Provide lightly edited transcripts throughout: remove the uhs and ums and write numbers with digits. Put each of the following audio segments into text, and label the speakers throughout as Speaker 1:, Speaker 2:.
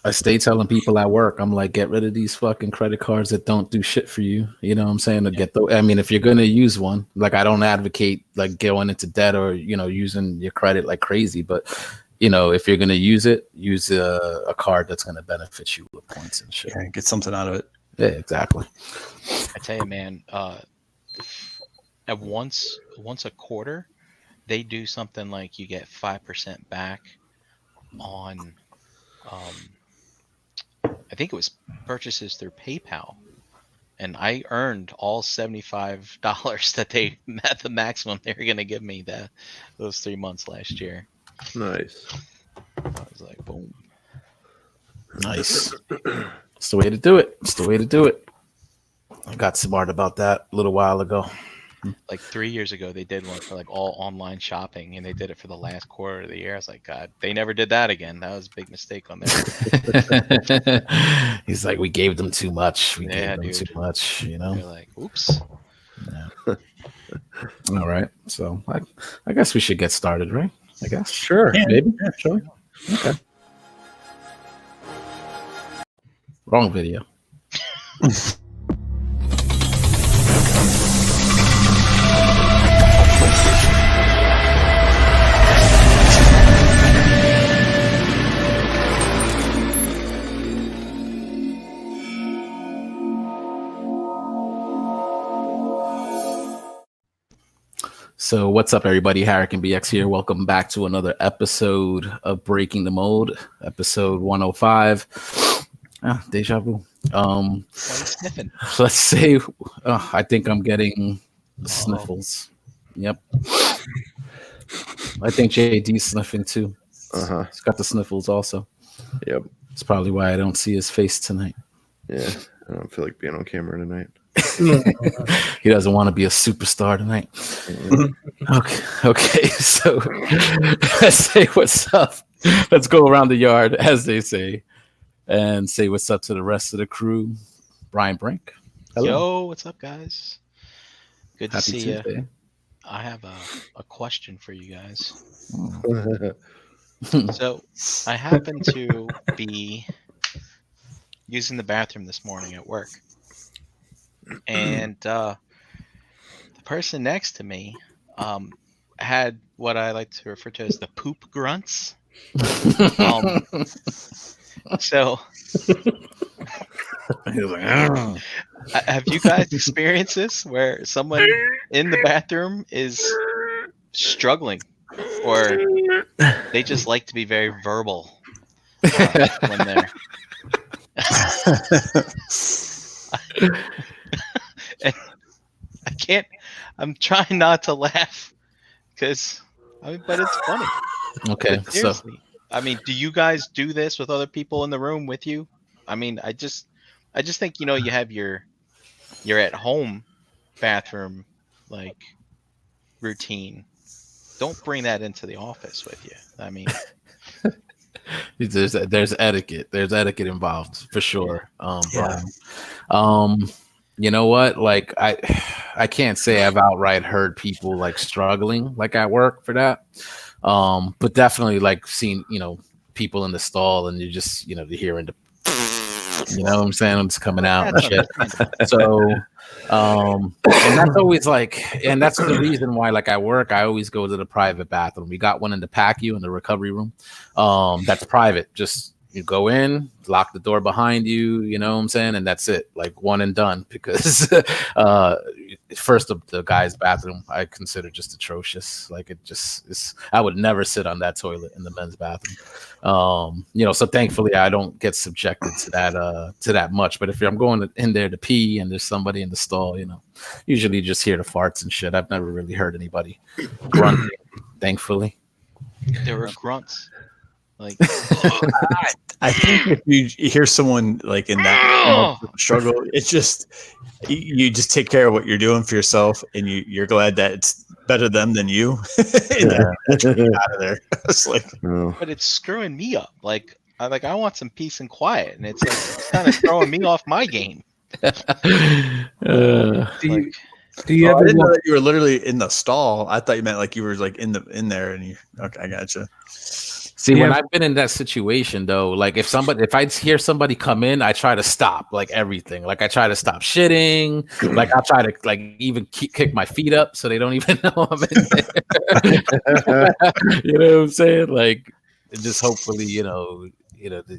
Speaker 1: I stay telling people at work, I'm like, get rid of these fucking credit cards that don't do shit for you. You know what I'm saying? To get the, I mean, if you're gonna use one, like I don't advocate like going into debt or using your credit like crazy, but if you're gonna use it, use a card that's gonna benefit you with points and shit.
Speaker 2: Yeah, get something out of it.
Speaker 1: Yeah, exactly.
Speaker 3: I tell you, man, at once a quarter, they do something like you get 5% back on, I think it was purchases through PayPal, and I earned all $75 that they at the maximum they were gonna give me those 3 months last year.
Speaker 4: Nice.
Speaker 3: I was like, boom.
Speaker 1: Nice. It's the way to do it. It's the way to do it. I got smart about that a little while ago.
Speaker 3: Like 3 years ago, they did one for like all online shopping, and they did it for the last quarter of the year. I was like, God, they never did that again. That was a big mistake on there.
Speaker 1: He's like, we gave them too much. We
Speaker 3: Yeah,
Speaker 1: gave them
Speaker 3: dude.
Speaker 1: too much,
Speaker 3: They're like, oops.
Speaker 1: Yeah. All right. So I guess we should get started, right? I guess.
Speaker 4: Sure.
Speaker 2: Yeah.
Speaker 1: Maybe.
Speaker 2: Yeah,
Speaker 1: Sure. Okay. Wrong video. So what's up, everybody? Harrican BX here. Welcome back to another episode of Breaking the Mold, episode 105. Deja vu.
Speaker 3: Why are you sniffing?
Speaker 1: Let's say I think I'm getting sniffles. Yep. I think JD's sniffing too.
Speaker 4: Uh-huh.
Speaker 1: He's got the sniffles also.
Speaker 4: Yep.
Speaker 1: It's probably why I don't see his face tonight.
Speaker 4: Yeah. I don't feel like being on camera tonight.
Speaker 1: He doesn't want to be a superstar tonight. Okay. So let's say what's up. Let's go around the yard, as they say, and say what's up to the rest of the crew. Brian Brink. Hello.
Speaker 3: Yo, what's up, guys? Good to
Speaker 1: Happy
Speaker 3: see you.
Speaker 1: Tuesday.
Speaker 3: I have a question for you guys.
Speaker 1: Oh.
Speaker 3: So I happened to be using the bathroom this morning at work, and the person next to me had what I like to refer to as the poop grunts. So
Speaker 1: He was like, "Argh."
Speaker 3: have you guys experienced this where someone in the bathroom is struggling, or they just like to be very verbal when they're and I'm trying not to laugh because but it's funny.
Speaker 1: Okay,
Speaker 3: But
Speaker 1: so
Speaker 3: seriously, I mean, do you guys do this with other people in the room with you? I mean, I just think, you have your at home bathroom like routine. Don't bring that into the office with you. I mean,
Speaker 1: there's etiquette. There's etiquette involved for sure.
Speaker 2: Yeah.
Speaker 1: Brian. You know what? Like I can't say I've outright heard people like struggling like at work for that. But definitely like seen, people in the stall and you just, you're hearing the you know what I'm saying? It's coming out and shit. So and that's always like, and that's the reason why like at work I always go to the private bathroom. We got one in the PACU in the recovery room. That's private. Just you go in, lock the door behind you, you know what I'm saying? And that's it, like one and done. Because first of the guy's bathroom, I consider just atrocious. Like it just is, I would never sit on that toilet in the men's bathroom. So thankfully I don't get subjected to that much. But if I'm going in there to pee and there's somebody in the stall, usually you just hear the farts and shit. I've never really heard anybody grunting, thankfully.
Speaker 3: there were grunts. Like,
Speaker 2: I think if you hear someone like in that struggle, it's just you just take care of what you're doing for yourself, and you're glad that it's better them than you. Out of there. It's like,
Speaker 4: No.
Speaker 3: but it's screwing me up. Like I want some peace and quiet, and it's like it's kind of throwing me off my game.
Speaker 5: Do you
Speaker 2: I
Speaker 5: ever
Speaker 2: didn't know
Speaker 5: want,
Speaker 2: that you were literally in the stall. I thought you meant like you were like in there, and you. Okay, I gotcha.
Speaker 1: See, when
Speaker 5: Yeah.
Speaker 1: I've been in that situation though, like if I hear somebody come in, I try to stop like everything. Like I try to stop shitting. Like I try to like even kick my feet up so they don't even know I'm in there. You know what I'm saying? Like just hopefully,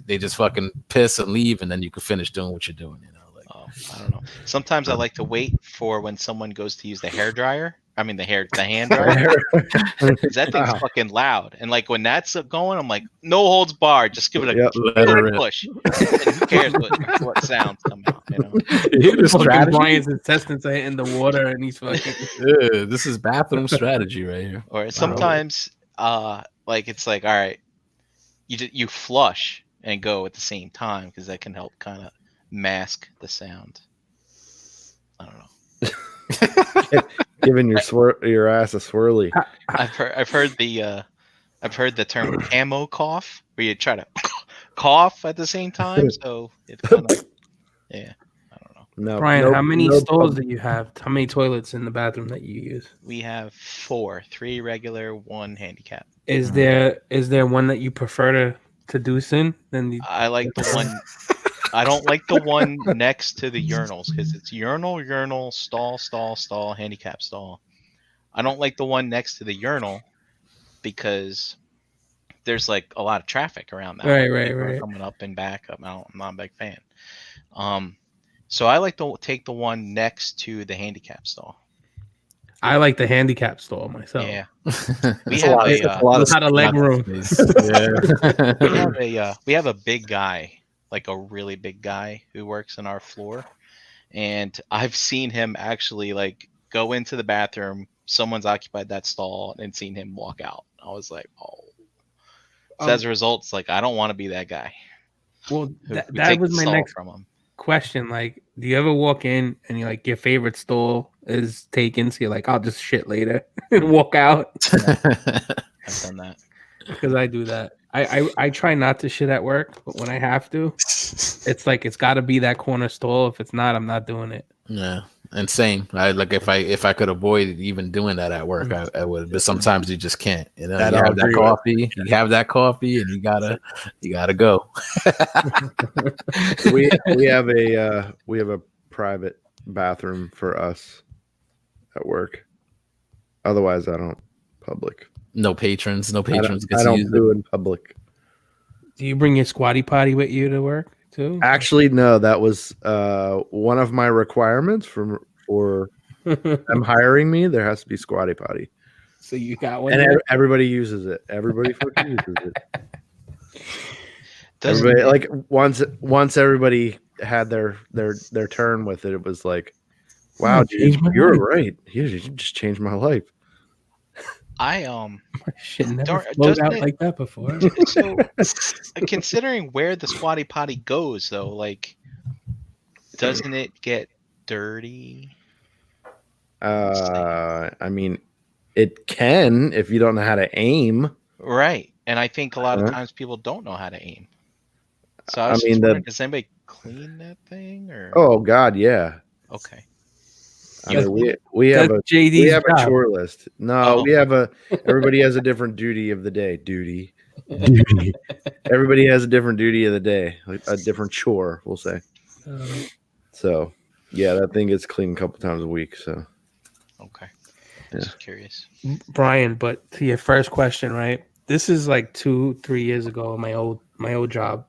Speaker 1: they just fucking piss and leave, and then you can finish doing what you're doing. Like
Speaker 3: I don't know. Sometimes I like to wait for when someone goes to use the hair dryer. I mean the hand dryer. 'Cause that thing's fucking loud, and like when that's going, I'm like, no holds barred, just give it a
Speaker 1: let her rip.
Speaker 3: push. And who cares what sounds come out?
Speaker 5: Fucking Brian's intestines are hitting the water, and he's fucking.
Speaker 1: Yeah, this is bathroom strategy right here.
Speaker 3: Or sometimes, like it's like, all right, you flush and go at the same time because that can help kind of mask the sound. I don't know.
Speaker 4: Giving your ass a swirly.
Speaker 3: I've heard the term camo cough, where you try to cough at the same time. So it's kind of I don't know.
Speaker 4: No,
Speaker 5: Brian, how many stalls do you have? How many toilets in the bathroom that you use?
Speaker 3: We have 4, 3 regular, 1 handicap.
Speaker 5: Is there one that you prefer to deuce in?
Speaker 3: I like the one. I don't like the one next to the urinals because it's urinal, stall, handicap stall. I don't like the one next to the urinal because there's like a lot of traffic around that.
Speaker 5: Right.
Speaker 3: Coming up and back up. I'm not a big fan. So I like to take the one next to the handicap stall.
Speaker 5: I like the handicap stall myself.
Speaker 3: Yeah, we have a
Speaker 5: lot of leg room.
Speaker 3: we have a big guy, like a really big guy who works in our floor, and I've seen him actually like go into the bathroom. Someone's occupied that stall and seen him walk out. I was like, oh. So as a result, it's like I don't want to be that guy.
Speaker 5: Well,
Speaker 3: who
Speaker 5: that was my next
Speaker 3: from him.
Speaker 5: question. Like, do you ever walk in and you're like, your favorite stall is taken, so you're like, I'll just shit later and walk out?
Speaker 3: I've done that
Speaker 5: because I do that. I try not to shit at work, but when I have to, it's like it's got to be that corner stall. If it's not, I'm not doing it.
Speaker 1: Yeah, and same. I like if I could avoid even doing that at work, I would. But sometimes you just can't. You know, you have that coffee, and you gotta go.
Speaker 4: we have a private bathroom for us at work. Otherwise, I don't public.
Speaker 1: No patrons.
Speaker 4: I don't do it in public.
Speaker 5: Do you bring your squatty potty with you to work too?
Speaker 4: Actually, no. That was one of my requirements for them hiring me. There has to be squatty potty.
Speaker 5: So you got one,
Speaker 4: and everybody uses it. Everybody fucking uses it. Everybody, like once everybody had their turn with it, it was like, wow, dude, you're right. You just changed my life.
Speaker 5: My shit never flowed out like that before.
Speaker 3: So, considering where the squatty potty goes, though, like, doesn't it get dirty?
Speaker 4: I mean, it can if you don't know how to aim.
Speaker 3: Right, and I think a lot of times people don't know how to aim. So I mean, does anybody clean that thing? Or
Speaker 4: oh god, yeah.
Speaker 3: Okay.
Speaker 4: I mean, we have a chore list. No, everybody has a different duty of the day. Duty. Everybody has a different duty of the day, like a different chore, we'll say. So, yeah, that thing gets cleaned a couple times a week. So,
Speaker 3: okay, just curious,
Speaker 5: Brian. But to your first question, right? This is like 2-3 years ago. My old job.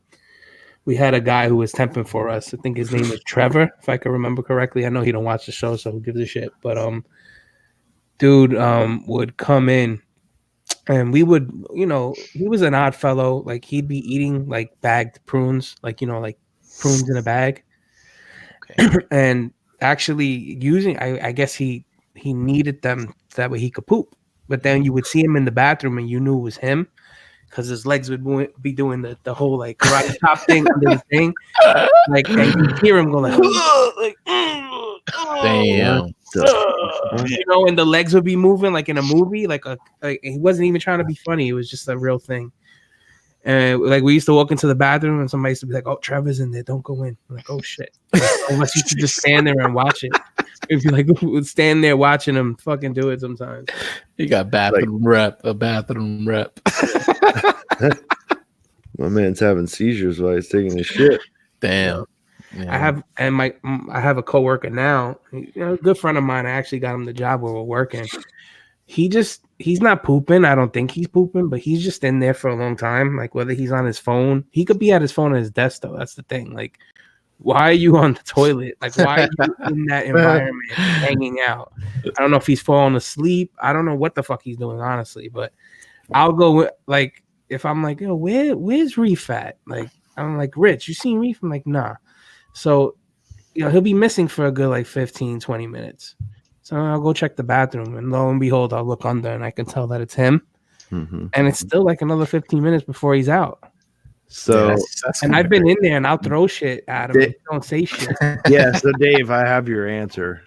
Speaker 5: We had a guy who was temping for us. I think his name was Trevor, if I can remember correctly. I know he don't watch the show, so who gives a shit? But dude would come in, and we would, he was an odd fellow. Like he'd be eating like bagged prunes, like like prunes in a bag, and actually using. I guess he needed them so that way he could poop. But then you would see him in the bathroom, and you knew it was him. Because his legs would be doing the whole like karate chop thing under the thing, like and you hear him go like
Speaker 1: damn,
Speaker 5: and the legs would be moving like in a movie, like he wasn't even trying to be funny. It was just a real thing. And like we used to walk into the bathroom and somebody used to be like, "Oh, Trevor's in there, don't go in." I'm like, "Oh shit!" Unless you could just stand there and watch it. If you like would stand there watching him fucking do it sometimes.
Speaker 1: You got bathroom rep, a bathroom rep.
Speaker 4: My man's having seizures while he's taking his shit.
Speaker 1: Damn. Yeah.
Speaker 5: I have a coworker now, a good friend of mine. I actually got him the job where we're working. He's not pooping. I don't think he's pooping, but he's just in there for a long time. Like whether he's on his phone, he could be at his phone at his desk though. That's the thing. Like, why are you on the toilet? Like, why are you in that environment hanging out? I don't know if he's falling asleep. I don't know what the fuck he's doing, honestly. But I'll go with, like, if I'm like, yo, where's Reef at? Like, I'm like, Rich, you seen Reef? I'm like, nah. So, he'll be missing for a good like 15, 20 minutes. So I'll go check the bathroom, and lo and behold, I'll look under, and I can tell that it's him.
Speaker 4: Mm-hmm.
Speaker 5: And it's still like another 15 minutes before he's out.
Speaker 4: So,
Speaker 1: that's
Speaker 5: and I've been in there, and I'll throw shit at him. Don't say shit.
Speaker 4: Yeah. So, Dave, I have your answer.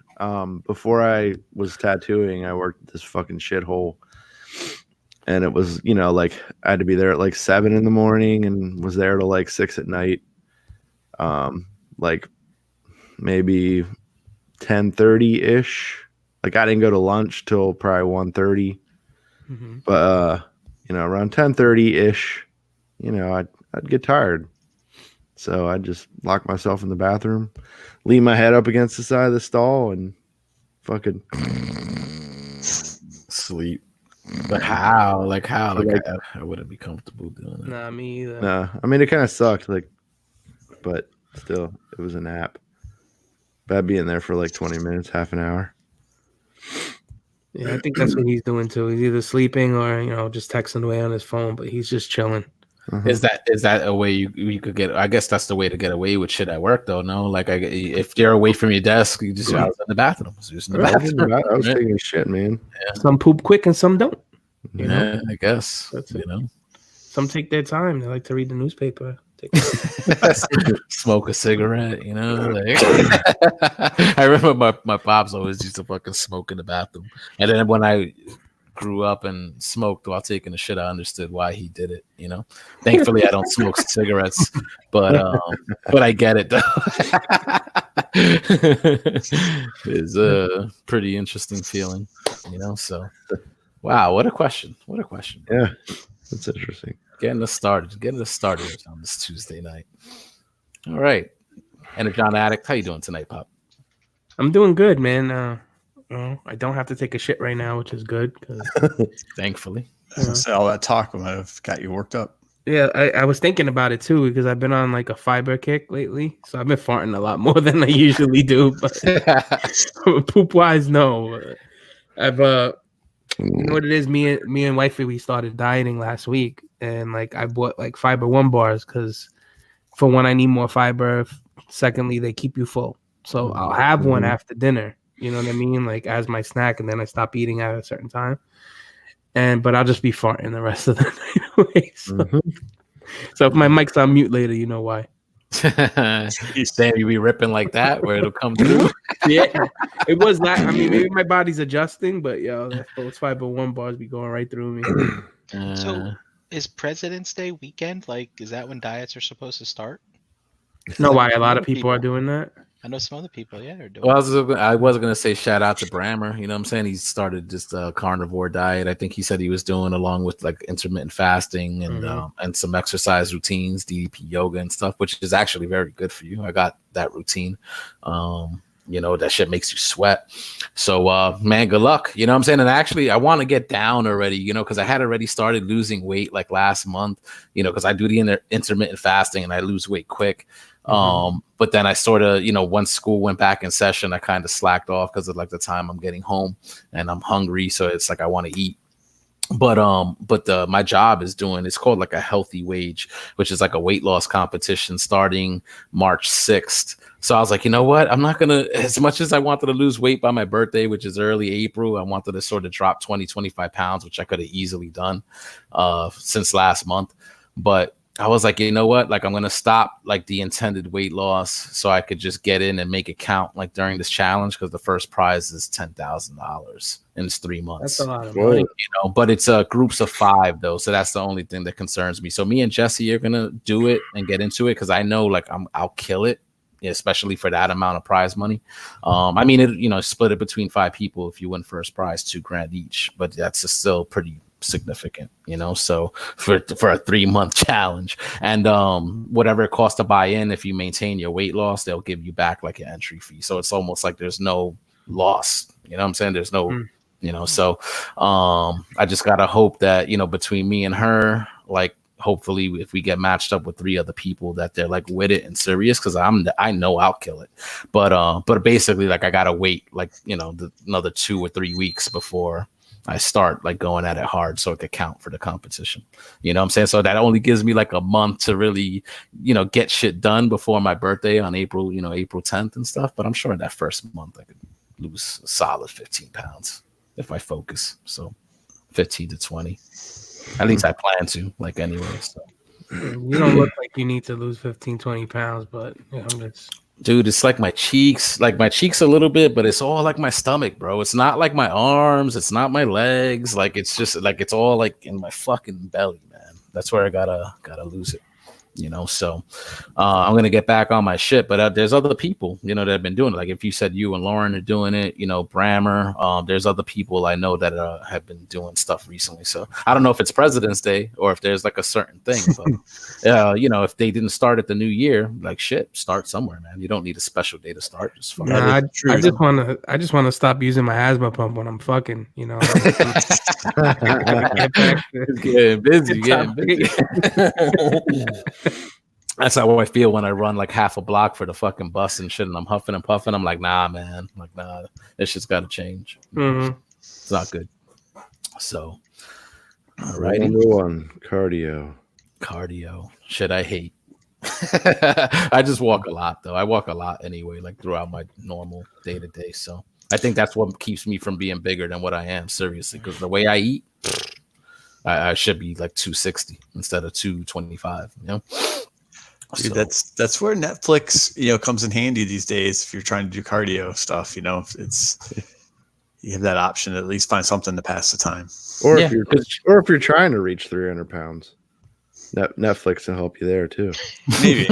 Speaker 4: Before I was tattooing, I worked at this fucking shithole, and it was, like I had to be there at like 7 a.m. and was there till like 6 p.m. Like maybe 10:30 ish. Like I didn't go to lunch till probably 1:30.
Speaker 5: Mm-hmm.
Speaker 4: But around 10:30 ish, I'd get tired. So I'd just lock myself in the bathroom, lean my head up against the side of the stall, and fucking
Speaker 1: sleep. But how? Like how? Like I wouldn't be comfortable doing that.
Speaker 5: Nah, me either.
Speaker 4: Nah, I mean it kind of sucked. Like, but still, it was a nap. But I'd be in there for like 20 minutes, half an hour.
Speaker 5: Yeah, I think that's what he's doing too. He's either sleeping or just texting away on his phone, but he's just chilling.
Speaker 1: Uh-huh. Is that a way you could get? I guess that's the way to get away with shit at work, though. No, like if you're away from your desk, you just I was in the bathroom. I
Speaker 4: was taking a shit, man.
Speaker 5: Yeah. Some poop quick and some don't.
Speaker 1: Yeah, I guess
Speaker 5: that's it. Some take their time. They like to read the newspaper.
Speaker 1: Smoke a cigarette, like I remember my pops always used to fucking smoke in the bathroom, and then when I grew up and smoked while taking a shit, I understood why he did it. Thankfully I don't smoke cigarettes, but I get it though. It's a pretty interesting feeling, so wow, what a question.
Speaker 4: Yeah, that's interesting.
Speaker 1: Getting us started on this Tuesday night. All right. And John Addict, how you doing tonight, Pop?
Speaker 5: I'm doing good, man. I don't have to take a shit right now, which is good.
Speaker 1: Thankfully.
Speaker 2: So all that talk might have got you worked up.
Speaker 5: Yeah, I was thinking about it too, because I've been on like a fiber kick lately. So I've been farting a lot more than I usually do. But poop wise, no. I've you know what it is? Me and wifey, we started dieting last week, and like I bought like Fiber One bars because for one, I need more fiber. Secondly, they keep you full. So I'll have one after dinner. You know what I mean? Like as my snack, and then I stop eating at a certain time. But I'll just be farting the rest of the night away. So if my mic's on mute later, you know why.
Speaker 1: Damn, you be ripping like that where it'll come through.
Speaker 5: Yeah, it was that. I mean, maybe my body's adjusting, but those Fiber One bars be going right through me.
Speaker 3: So is President's Day weekend? Like, is that when diets are supposed to start?
Speaker 5: No, why a lot of people are doing that.
Speaker 3: I know some other people, are doing.
Speaker 1: Well, I was gonna say shout out to Brammer. You know what I'm saying? He started just a carnivore diet. I think he said he was doing along with like intermittent fasting and some exercise routines, DDP yoga and stuff, which is actually very good for you. I got that routine. That shit makes you sweat. So, man, good luck. You know what I'm saying? And actually, I want to get down already, because I had already started losing weight like last month, because I do the intermittent fasting and I lose weight quick. But then I sort of, once school went back in session, I kind of slacked off because of like the time I'm getting home and I'm hungry. So it's like I want to eat. But my job is it's called like a healthy wage, which is like a weight loss competition starting March 6th. So I was like, you know what? I'm not going to, as much as I wanted to lose weight by my birthday, which is early April, I wanted to sort of drop 20-25 pounds, which I could have easily done since last month. But I was like, you know what? Like, I'm going to stop like the intended weight loss so I could just get in and make it count like during this challenge, because the first prize is $10,000 and it's 3 months.
Speaker 5: That's a lot of money.
Speaker 1: But it's groups of 5 though. So that's the only thing that concerns me. So me and Jesse are going to do it and get into it because I know like I'll kill it, especially for that amount of prize money. I mean, split it between 5 people. If you win first prize, $2,000 each, but that's still pretty significant, so for a 3-month challenge, and whatever it costs to buy in, if you maintain your weight loss, they'll give you back like your entry fee. So it's almost like there's no loss, what I'm saying? There's no so I just gotta hope that between me and her, like hopefully if we get matched up with 3 other people, that they're like with it and serious, because I know I'll kill it, but basically like I gotta wait like another 2 or 3 weeks before I start like going at it hard, so it could count for the competition. What I'm saying? So that only gives me like a month to really, get shit done before my birthday on April 10th and stuff. But I'm sure in that first month I could lose a solid 15 pounds if I focus. So 15 to 20. At least I plan to, like, anyway. So
Speaker 5: you don't look like you need to lose 15, 20 pounds, but
Speaker 1: dude, it's like my cheeks a little bit, but it's all like my stomach, bro. It's not like my arms, it's not my legs. Like it's just like it's all like in my fucking belly, man. That's where I gotta lose it. So I'm gonna get back on my shit, but there's other people that have been doing it. Like if you said you and Lauren are doing it, Brammer, there's other people I know that have been doing stuff recently. So I don't know if it's President's Day or if there's like a certain thing, but if they didn't start at the new year, like shit, start somewhere, man. You don't need a special day to start. Just fucking.
Speaker 5: I just want to stop using my asthma pump when I'm fucking,
Speaker 1: Getting busy. That's how I feel when I run like half a block for the fucking bus and shit, and I'm huffing and puffing. I'm like, nah, man. I'm like, nah, this shit's got to change.
Speaker 5: Mm-hmm.
Speaker 1: It's not good. So, all right.
Speaker 4: Number 1, cardio.
Speaker 1: Shit, I hate. I just walk a lot, though. I walk a lot anyway, like throughout my normal day to day. So I think that's what keeps me from being bigger than what I am, seriously, because the way I eat, I should be like 260 instead of 225.
Speaker 2: Dude, that's where Netflix comes in handy these days. If you're trying to do cardio stuff, it's you have that option to at least find something to pass the time.
Speaker 4: Or if you're trying to reach 300 pounds, Netflix will help you there too. Maybe.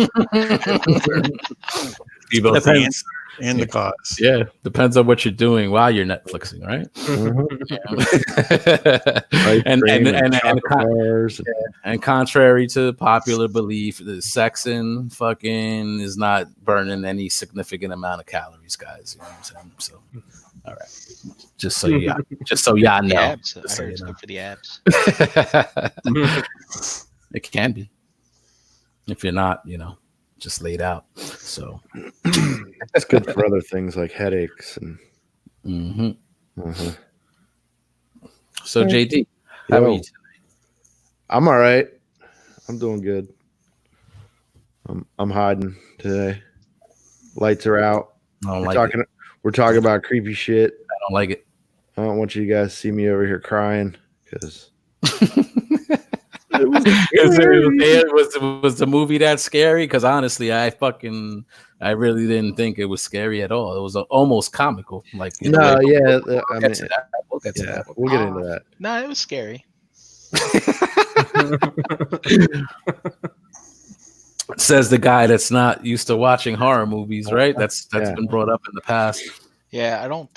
Speaker 2: Be both the answer and the cause.
Speaker 1: Yeah, depends on what you're doing while you're Netflixing, right? And contrary to popular belief, the sexing fucking is not burning any significant amount of calories, guys. You know what I'm saying? So, all right, just so y'all know.
Speaker 3: Abs. I heard it's good for the abs.
Speaker 1: It can be if you're not, just laid out. So
Speaker 4: it's good for other things like headaches and.
Speaker 1: So JD, how are you tonight?
Speaker 4: I'm all right. I'm doing good. I'm hiding today. Lights are out. We're talking about creepy shit.
Speaker 1: I don't like it.
Speaker 4: I don't want you guys to see me over here crying because.
Speaker 1: Was the movie that scary? Because honestly, I really didn't think it was scary at all. It was almost comical. Like
Speaker 4: we'll get
Speaker 1: into that.
Speaker 4: We'll get into that.
Speaker 3: No, it was scary.
Speaker 1: Says the guy that's not used to watching horror movies, right? That's been brought up in the past.
Speaker 3: Yeah, I don't.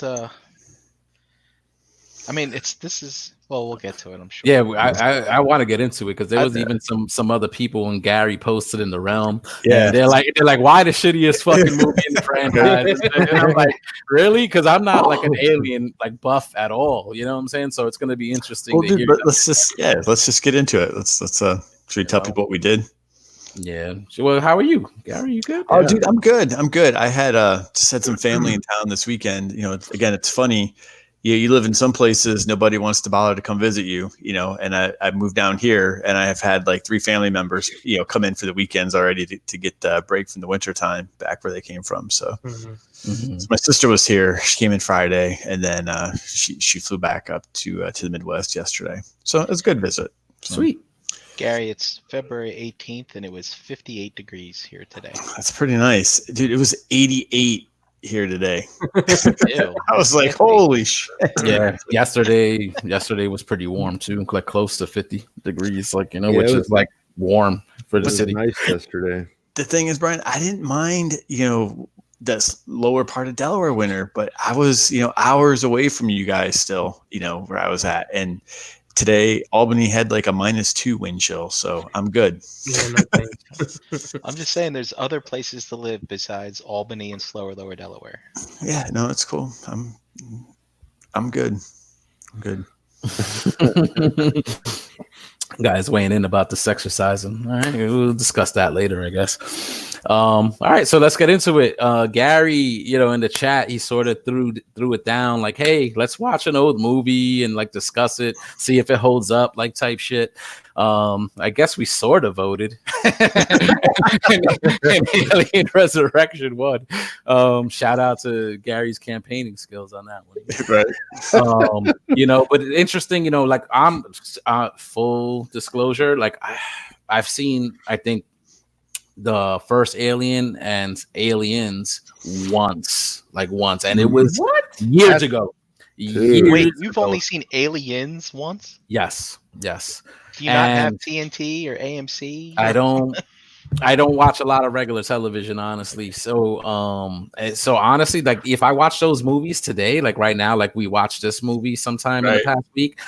Speaker 3: I mean, well, we'll get to it, I'm sure.
Speaker 1: Yeah, I want to get into it because there was even some other people when Gary posted in the realm. Yeah, they're like, why the shittiest fucking movie in the franchise? And I'm like, really? Because I'm not like an alien like buff at all. You know what I'm saying? So it's going to be interesting.
Speaker 2: Well, dude, let's just get into it. Let's should we tell people what we did?
Speaker 1: Yeah. Well, how are you, Gary? You good?
Speaker 2: Oh, dude, I'm good. I had just had some family in town this weekend. Again, it's funny. You live in some places, nobody wants to bother to come visit you, and I moved down here and I have had like 3 family members, come in for the weekends already to get a break from the winter time back where they came from. So, so my sister was here. She came in Friday and then she flew back up to the Midwest yesterday. So it was a good visit. So.
Speaker 1: Sweet.
Speaker 3: Gary, it's February 18th and it was 58 degrees here today.
Speaker 2: That's pretty nice. Dude, it was 88 here today. I was like, holy shit.
Speaker 1: Yeah, yesterday was pretty warm too, like close to 50 degrees, which is like warm for the city.
Speaker 4: Nice yesterday.
Speaker 2: The thing is, Brian, I didn't mind this lower part of Delaware winter, but I was hours away from you guys still, where I was at, and today Albany had like a -2 wind chill, so I'm good.
Speaker 5: Yeah, no thanks.
Speaker 3: I'm just saying, there's other places to live besides Albany and slower Lower Delaware.
Speaker 2: Yeah, no, it's cool. I'm good. I'm good.
Speaker 1: Guys weighing in about this exercising. All right, we'll discuss that later, I guess. All right, so let's get into it. Gary, in the chat, he sort of threw it down like, hey, let's watch an old movie and like discuss it, see if it holds up, like type shit. I guess we sort of voted. and Alien Resurrection won. Shout out to Gary's campaigning skills on that one.
Speaker 2: Right.
Speaker 1: But interesting, like I'm full disclosure, like I've seen, I think, the first Alien and Aliens once, and it was years ago.
Speaker 3: Wait, you've only seen Aliens once?
Speaker 1: Yes.
Speaker 3: Do you not have TNT or AMC?
Speaker 1: I don't watch a lot of regular television, honestly. So honestly, like if I watch those movies today, like right now, like we watched this movie sometime in the past week,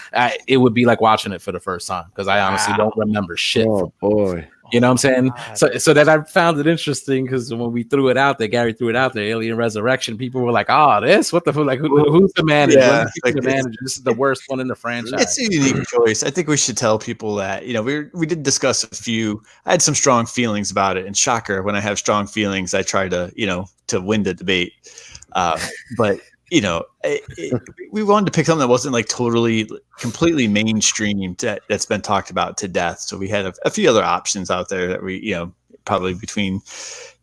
Speaker 1: it would be like watching it for the first time because I honestly don't remember shit.
Speaker 4: Oh boy.
Speaker 1: You know what I'm saying? So that I found it interesting because when we threw it out there, Gary threw it out there, Alien Resurrection, people were like, this? What the fuck? Like, who's the manager?
Speaker 2: Yeah,
Speaker 1: the manager? This is the worst one in the franchise.
Speaker 2: It's a unique choice. I think we should tell people that, we did discuss a few. I had some strong feelings about it. And shocker, when I have strong feelings, I try to, to win the debate. But we wanted to pick something that wasn't like totally completely mainstream that's been talked about to death. So we had a few other options out there that we, probably between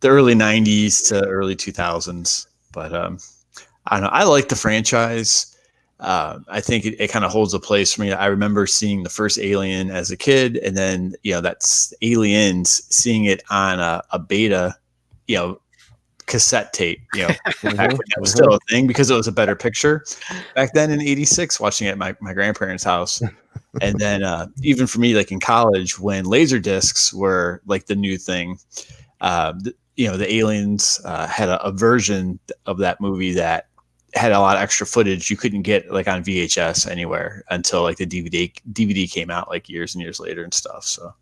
Speaker 2: the early 90s to early 2000s. But I don't know. I like the franchise. I think it kind of holds a place for me. I remember seeing the first Alien as a kid, and then, that's Aliens, seeing it on a beta, cassette tape, back when that was still a thing because it was a better picture back then in '86, watching it at my grandparents' house. And then even for me, like in college, when laser discs were like the new thing, the Aliens had a version of that movie that had a lot of extra footage you couldn't get like on VHS anywhere until like the DVD came out like years and years later and stuff. So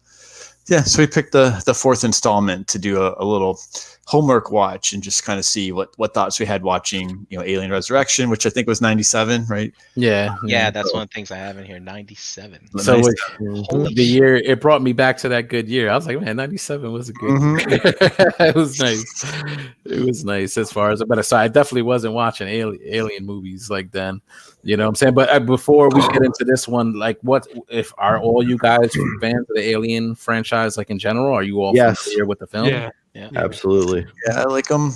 Speaker 2: yeah, so we picked the fourth installment to do a little homework watch and just kind of see what thoughts we had watching, Alien Resurrection, which I think was 97, right?
Speaker 1: Yeah,
Speaker 3: that's one of the things I have in here. 97.
Speaker 1: So the year it brought me back to that good year. I was like, man, 97 was a good year. It was nice. It was nice as far as but so I definitely wasn't watching alien movies like then. You know what I'm saying? But before we get into this one, like are all you guys fans of the Alien franchise, like in general? Are you all familiar with the film?
Speaker 5: Yeah,
Speaker 4: absolutely.
Speaker 2: Yeah, I like them.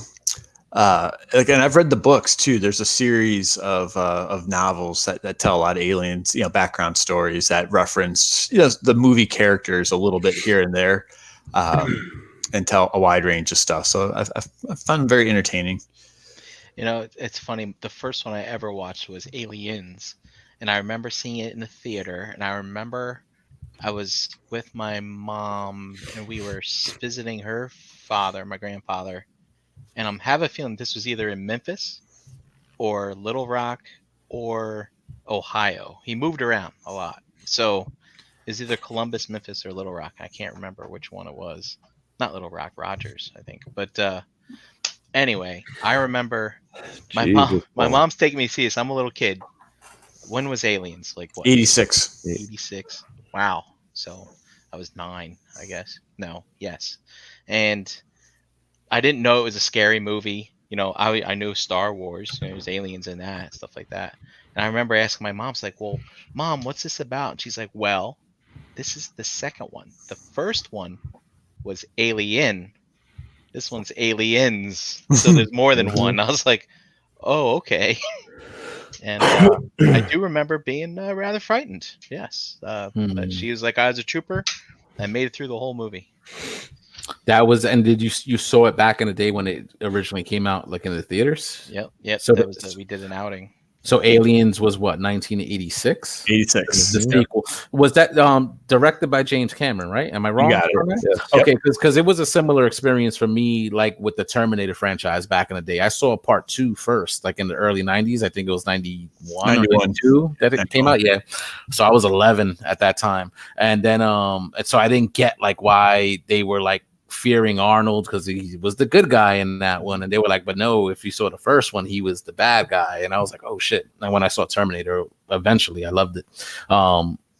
Speaker 2: And I've read the books too. There's a series of novels that tell a lot of aliens, background stories that reference, the movie characters a little bit here and there, and tell a wide range of stuff. So I found them very entertaining.
Speaker 3: It's funny. The first one I ever watched was Aliens, and I remember seeing it in the theater. And I remember I was with my mom, and we were visiting her father, my grandfather. And I have a feeling this was either in Memphis or Little Rock or Ohio. He moved around a lot. So it's either Columbus, Memphis, or Little Rock. I can't remember which one it was. Not Little Rock, Rogers, I think. But anyway, I remember my mom's taking me to see this. I'm a little kid. When was Aliens? Like what?
Speaker 2: 86.
Speaker 3: 86. Wow. So I was 9, I guess. No. Yes. And I didn't know it was a scary movie. I knew Star Wars. There's aliens in that, stuff like that. And I remember asking my mom, like, well, Mom, what's this about? And she's like, well, this is the second one. The first one was Alien. This one's Aliens. So there's more than one. I was like, oh, okay. And I do remember being rather frightened. Yes. But she was like, I was a trooper. I made it through the whole movie.
Speaker 1: That was, and did you saw it back in the day when it originally came out, like in the theaters?
Speaker 3: Yep.
Speaker 1: So
Speaker 3: we did an outing.
Speaker 1: So Aliens was what, 1986?
Speaker 2: 86.
Speaker 1: The sequel. Was that directed by James Cameron, right? Am I wrong?
Speaker 2: You got it.
Speaker 4: Yes.
Speaker 1: Okay, because it was a similar experience for me, like with the Terminator franchise back in the day. I saw part 2 first, like in the early 90s. I think it was 91 or 92 that it came out. Yeah. So I was 11 at that time. And then and so I didn't get like why they were like fearing Arnold because he was the good guy in that one, and they were like, but no, if you saw the first one, he was the bad guy. And I was like, oh shit. And when I saw Terminator, eventually I loved it.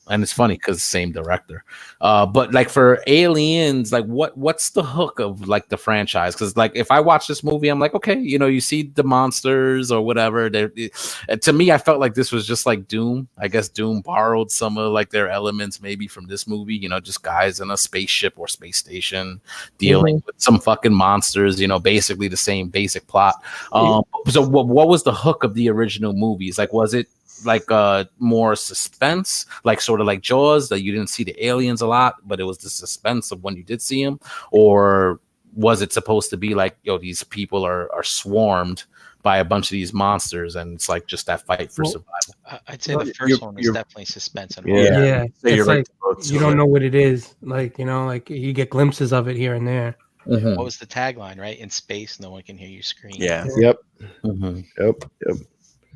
Speaker 1: And it's funny because same director. But like for Aliens, like what's the hook of like the franchise? Because like if I watch this movie, I'm like, okay, you know, you see the monsters or whatever. To me, I felt like this was just like Doom. I guess Doom borrowed some of like their elements maybe from this movie. You know, just guys in a spaceship or space station dealing with some fucking monsters. You know, basically the same basic plot. So what was the hook of the original movies? Like, was it like more suspense, like sort of like Jaws, that you didn't see the aliens a lot, but it was the suspense of when you did see them? Or was it supposed to be like, yo, these people are swarmed by a bunch of these monsters and it's like just that fight for survival?
Speaker 3: I'd say the first one was definitely suspense and
Speaker 5: horror.
Speaker 3: Yeah.
Speaker 5: It's like you don't know what it is. Like, you know, like you get glimpses of it here and there.
Speaker 3: Mm-hmm. What was the tagline, right? In space, no one can hear you scream.
Speaker 2: Yeah.
Speaker 4: Yep.
Speaker 1: Mm-hmm.
Speaker 4: Yep.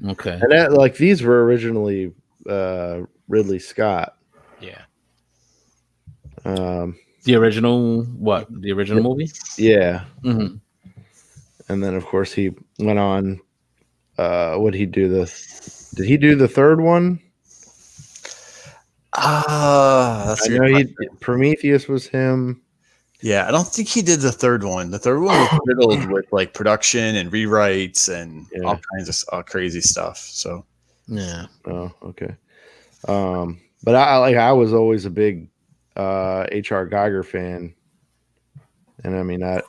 Speaker 1: Okay.
Speaker 4: And that, like, these were originally Ridley Scott.
Speaker 3: Yeah.
Speaker 1: The original movie?
Speaker 4: Yeah.
Speaker 1: Mm-hmm.
Speaker 4: And then of course he went on. Did he do the third one?
Speaker 2: I
Speaker 4: know Prometheus was him.
Speaker 2: Yeah, I don't think he did the third one. The third one was riddled with like production and rewrites and all kinds of crazy stuff. So
Speaker 1: yeah.
Speaker 4: Oh, okay. But I was always a big H.R. Geiger fan, and I mean, at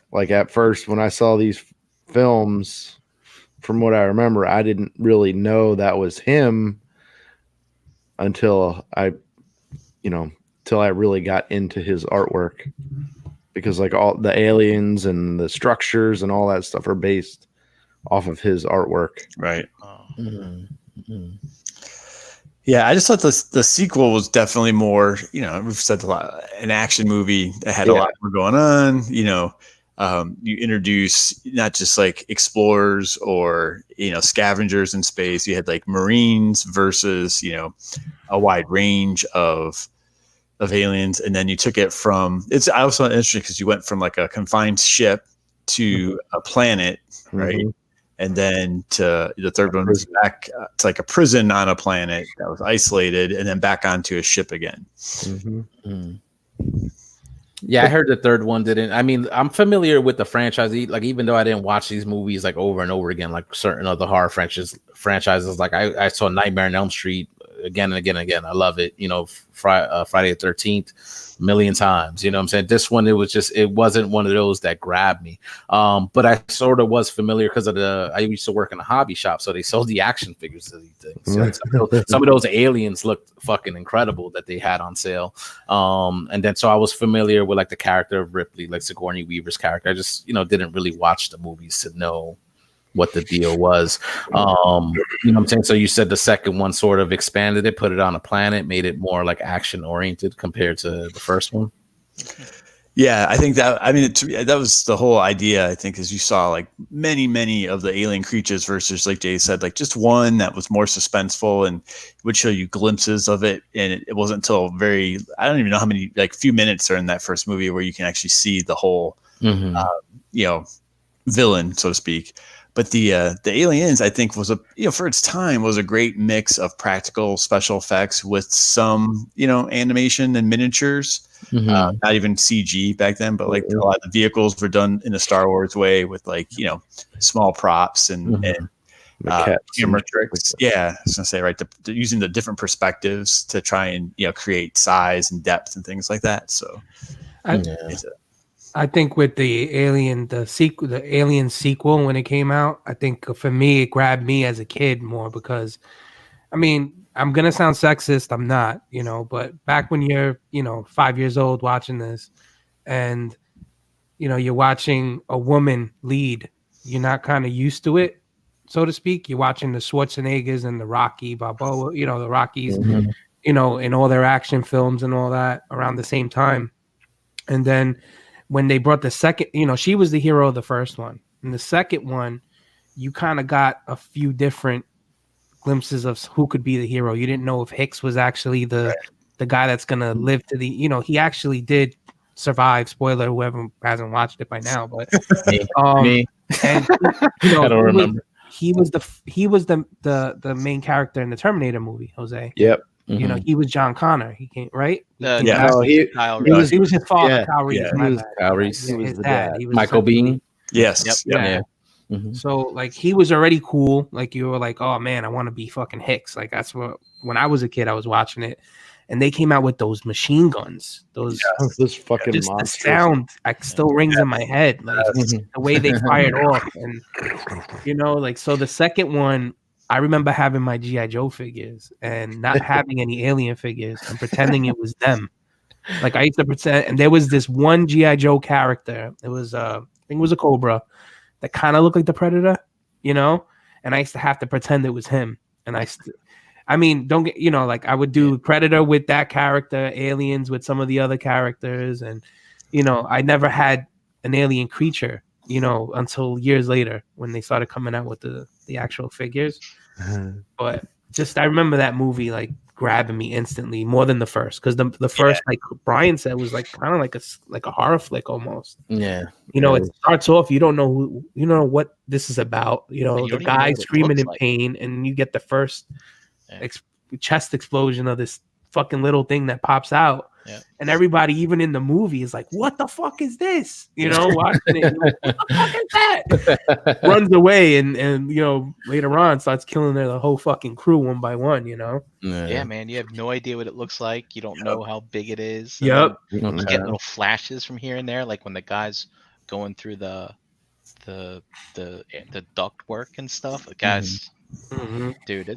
Speaker 4: first when I saw these films, from what I remember, I didn't really know that was him until I really got into his artwork. Because like all the aliens and the structures and all that stuff are based off of his artwork.
Speaker 2: Right.
Speaker 1: Mm-hmm.
Speaker 2: Yeah, I just thought the sequel was definitely more, you know, we've said a lot, an action movie that had a lot more going on. You know, you introduce not just like explorers or, you know, scavengers in space. You had like Marines versus, you know, a wide range of aliens, and then you took it from I also interesting because you went from like a confined ship to a planet, right? And then to the third one was back to like a prison on a planet that was isolated, and then back onto a ship again.
Speaker 1: Yeah, I heard the third one didn't. I mean, I'm familiar with the franchise, like even though I didn't watch these movies like over and over again, like certain other horror franchises. Like I saw Nightmare on Elm Street again and again and again. I love it. You know, Friday the 13th, a million times. You know what I'm saying? This one, it wasn't one of those that grabbed me. But I sort of was familiar because I used to work in a hobby shop, so they sold the action figures of these things. So some of those aliens looked fucking incredible that they had on sale. And then so I was familiar with like the character of Ripley, like Sigourney Weaver's character. I just, you know, didn't really watch the movies to know what the deal was. You know what I'm saying? So you said the second one sort of expanded it, put it on a planet, made it more like action oriented compared to the first one.
Speaker 2: Yeah, I think that, I mean, that was the whole idea, I think, is you saw like many of the alien creatures versus, like Jay said, like just one that was more suspenseful and would show you glimpses of it. And it wasn't until I don't even know how many, like few minutes are in that first movie where you can actually see the whole, you know, villain, so to speak. But the Aliens, I think, was for its time was a great mix of practical special effects with some, you know, animation and miniatures. Not even CG back then, but like a lot of the vehicles were done in a Star Wars way with like, you know, small props and camera tricks. Yeah, I was gonna say, right, using the different perspectives to try and, you know, create size and depth and things like that. So
Speaker 5: I think with the Alien sequel, when it came out, I think for me, it grabbed me as a kid more because, I mean, I'm going to sound sexist. I'm not, you know, but back when you're, you know, 5 years old watching this and, you know, you're watching a woman lead, you're not kind of used to it. so to speak. You're watching the Schwarzeneggers and the Rocky Balboa, the Rockies,
Speaker 1: Mhm.
Speaker 5: in all their action films and all that around the same time. And then when they brought the second, she was the hero of the first one. And the second one, you kind of got a few different glimpses of who could be the hero. You didn't know if Hicks was actually the guy that's going to live to the, he actually did survive. Spoiler, whoever hasn't watched it by now, but
Speaker 1: Me.
Speaker 5: and
Speaker 1: I don't remember.
Speaker 5: He was the main character in the Terminator movie, Jose.
Speaker 4: Yep.
Speaker 1: Mhm.
Speaker 5: He was John Connor. He came right.
Speaker 2: Yeah.
Speaker 4: No, he
Speaker 5: was his father. Kyle Reese.
Speaker 4: yeah,
Speaker 5: my
Speaker 1: he was
Speaker 5: bad.
Speaker 1: Kyle Reese.
Speaker 5: Yeah,
Speaker 4: He was
Speaker 5: his
Speaker 4: the
Speaker 5: dad.
Speaker 4: dad.
Speaker 5: He was
Speaker 1: Michael Biehn.
Speaker 2: Yes.
Speaker 3: Yep.
Speaker 5: Yeah.
Speaker 1: Yeah. Mhm.
Speaker 5: So like he was already cool. Like you were like, oh man, I want to be fucking Hicks. Like that's what when I was a kid, I was watching it, and they came out with those machine guns. Those
Speaker 4: this fucking
Speaker 5: just the
Speaker 4: monster.
Speaker 5: sound still rings in my head. Like
Speaker 1: Mhm.
Speaker 5: the way they fired off, and like so the second one. I remember having my G.I. Joe figures and not having any alien figures and pretending it was them. Like I used to pretend, and there was this one G.I. Joe character. It was I think it was a Cobra that kind of looked like the Predator, and I used to have to pretend it was him. And don't get, like I would do Predator with that character, aliens with some of the other characters. And, I never had an alien creature, until years later when they started coming out with the actual figures. But just, I remember that movie, like grabbing me instantly more than the first. Cause the first, like Brian said, was like kind of like a horror flick almost.
Speaker 1: Yeah.
Speaker 5: It starts off, you don't know what this is about.
Speaker 3: you don't
Speaker 5: The
Speaker 3: even
Speaker 5: guy
Speaker 3: know what it
Speaker 5: screaming
Speaker 3: looks
Speaker 5: in
Speaker 3: like.
Speaker 5: pain, and you get the first
Speaker 3: Yeah.
Speaker 5: chest explosion of this fucking little thing that pops out.
Speaker 3: Yeah.
Speaker 5: And everybody, even in the movie, is like, "What the fuck is this?" Watching it, you're like, what the fuck is that? Runs away, and later on starts killing the whole fucking crew one by one.
Speaker 3: Yeah, man, you have no idea what it looks like. You don't know how big it is. and
Speaker 5: Yep.
Speaker 3: then You get little flashes from here and there, like when the guy's going through the duct work and stuff. The guys, dude,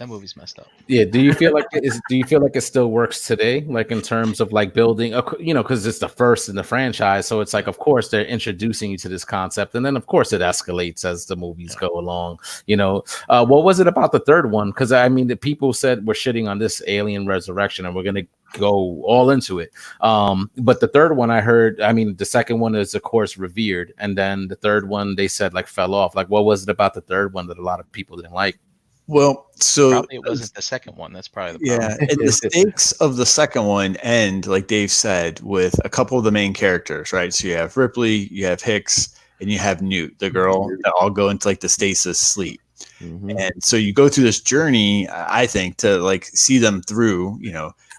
Speaker 3: that movie's messed up.
Speaker 1: Yeah. Do you feel like it still works today? Like in terms of like building, because it's the first in the franchise. So it's like, of course, they're introducing you to this concept. And then, of course, it escalates as the movies go along. What was it about the third one? Because I mean, the people said we're shitting on this Alien Resurrection and we're going to go all into it. But the third one I heard, the second one is, of course, revered. And then the third one, they said like fell off. Like, what was it about the third one that a lot of people didn't like?
Speaker 2: Well, so
Speaker 3: Probably it wasn't the second one. That's probably the problem.
Speaker 2: yeah, and the stakes of the second one end, like Dave said, with a couple of the main characters, right? So you have Ripley, you have Hicks, and you have Newt, the girl, that all go into like the stasis sleep.
Speaker 4: Mhm.
Speaker 2: And so you go through this journey, I think, to like see them through,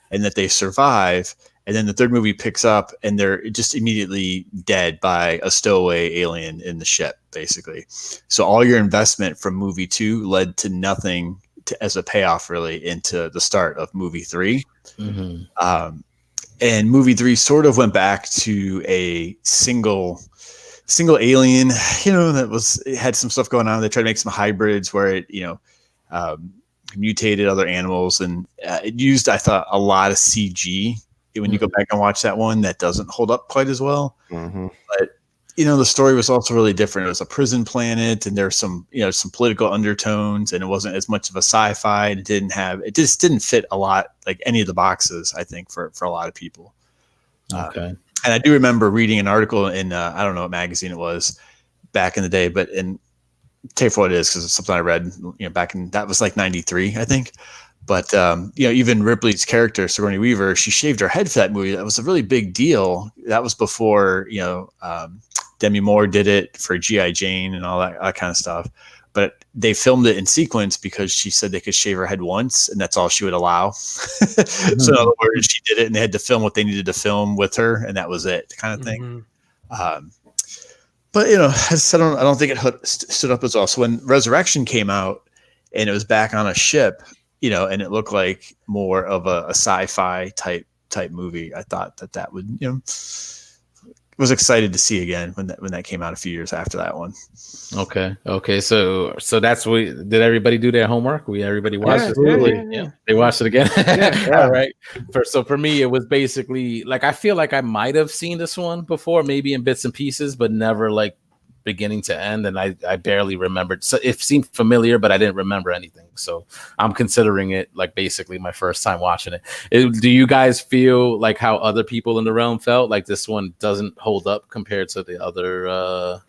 Speaker 2: and that they survive. And then the third movie picks up and they're just immediately dead by a stowaway alien in the ship, basically. So all your investment from movie 2 led to nothing as a payoff, really, into the start of movie 3.
Speaker 1: Mm-hmm.
Speaker 2: And movie 3 sort of went back to a single alien, it had some stuff going on. They tried to make some hybrids where it, mutated other animals, and it used, I thought, a lot of CG. When you go back and watch that one, that doesn't hold up quite as well.
Speaker 4: Mhm.
Speaker 2: But the story was also really different. It was a prison planet, and there's some political undertones, and it wasn't as much of a sci-fi. It just didn't fit a lot, like any of the boxes, I think, for a lot of people.
Speaker 1: Okay.
Speaker 2: And I do remember reading an article in I don't know what magazine it was back in the day, but tell you for what it is, because it's something I read back in, that was like 93, I think. But even Ripley's character, Sigourney Weaver, she shaved her head for that movie. That was a really big deal. That was before Demi Moore did it for G.I. Jane and all that kind of stuff. But they filmed it in sequence because she said they could shave her head once, and that's all she would allow. So in other words, she did it, and they had to film what they needed to film with her, and that was it, kind of thing. But I don't think it stood up as well. So when Resurrection came out, and it was back on a ship, and it looked like more of a sci-fi type movie, I thought that would, was excited to see again when that came out a few years after that one.
Speaker 1: Okay. So that's did everybody do their homework? Everybody watched it?
Speaker 4: Absolutely.
Speaker 3: Yeah.
Speaker 1: They watched it again.
Speaker 4: Yeah.
Speaker 1: All right. For me, it was basically like, I feel like I might have seen this one before, maybe in bits and pieces, but never like beginning to end, and I barely remembered. So it seemed familiar, but I didn't remember anything. So I'm considering it like basically my first time watching it. Do you guys feel like how other people in the realm felt? Like this one doesn't hold up compared to the other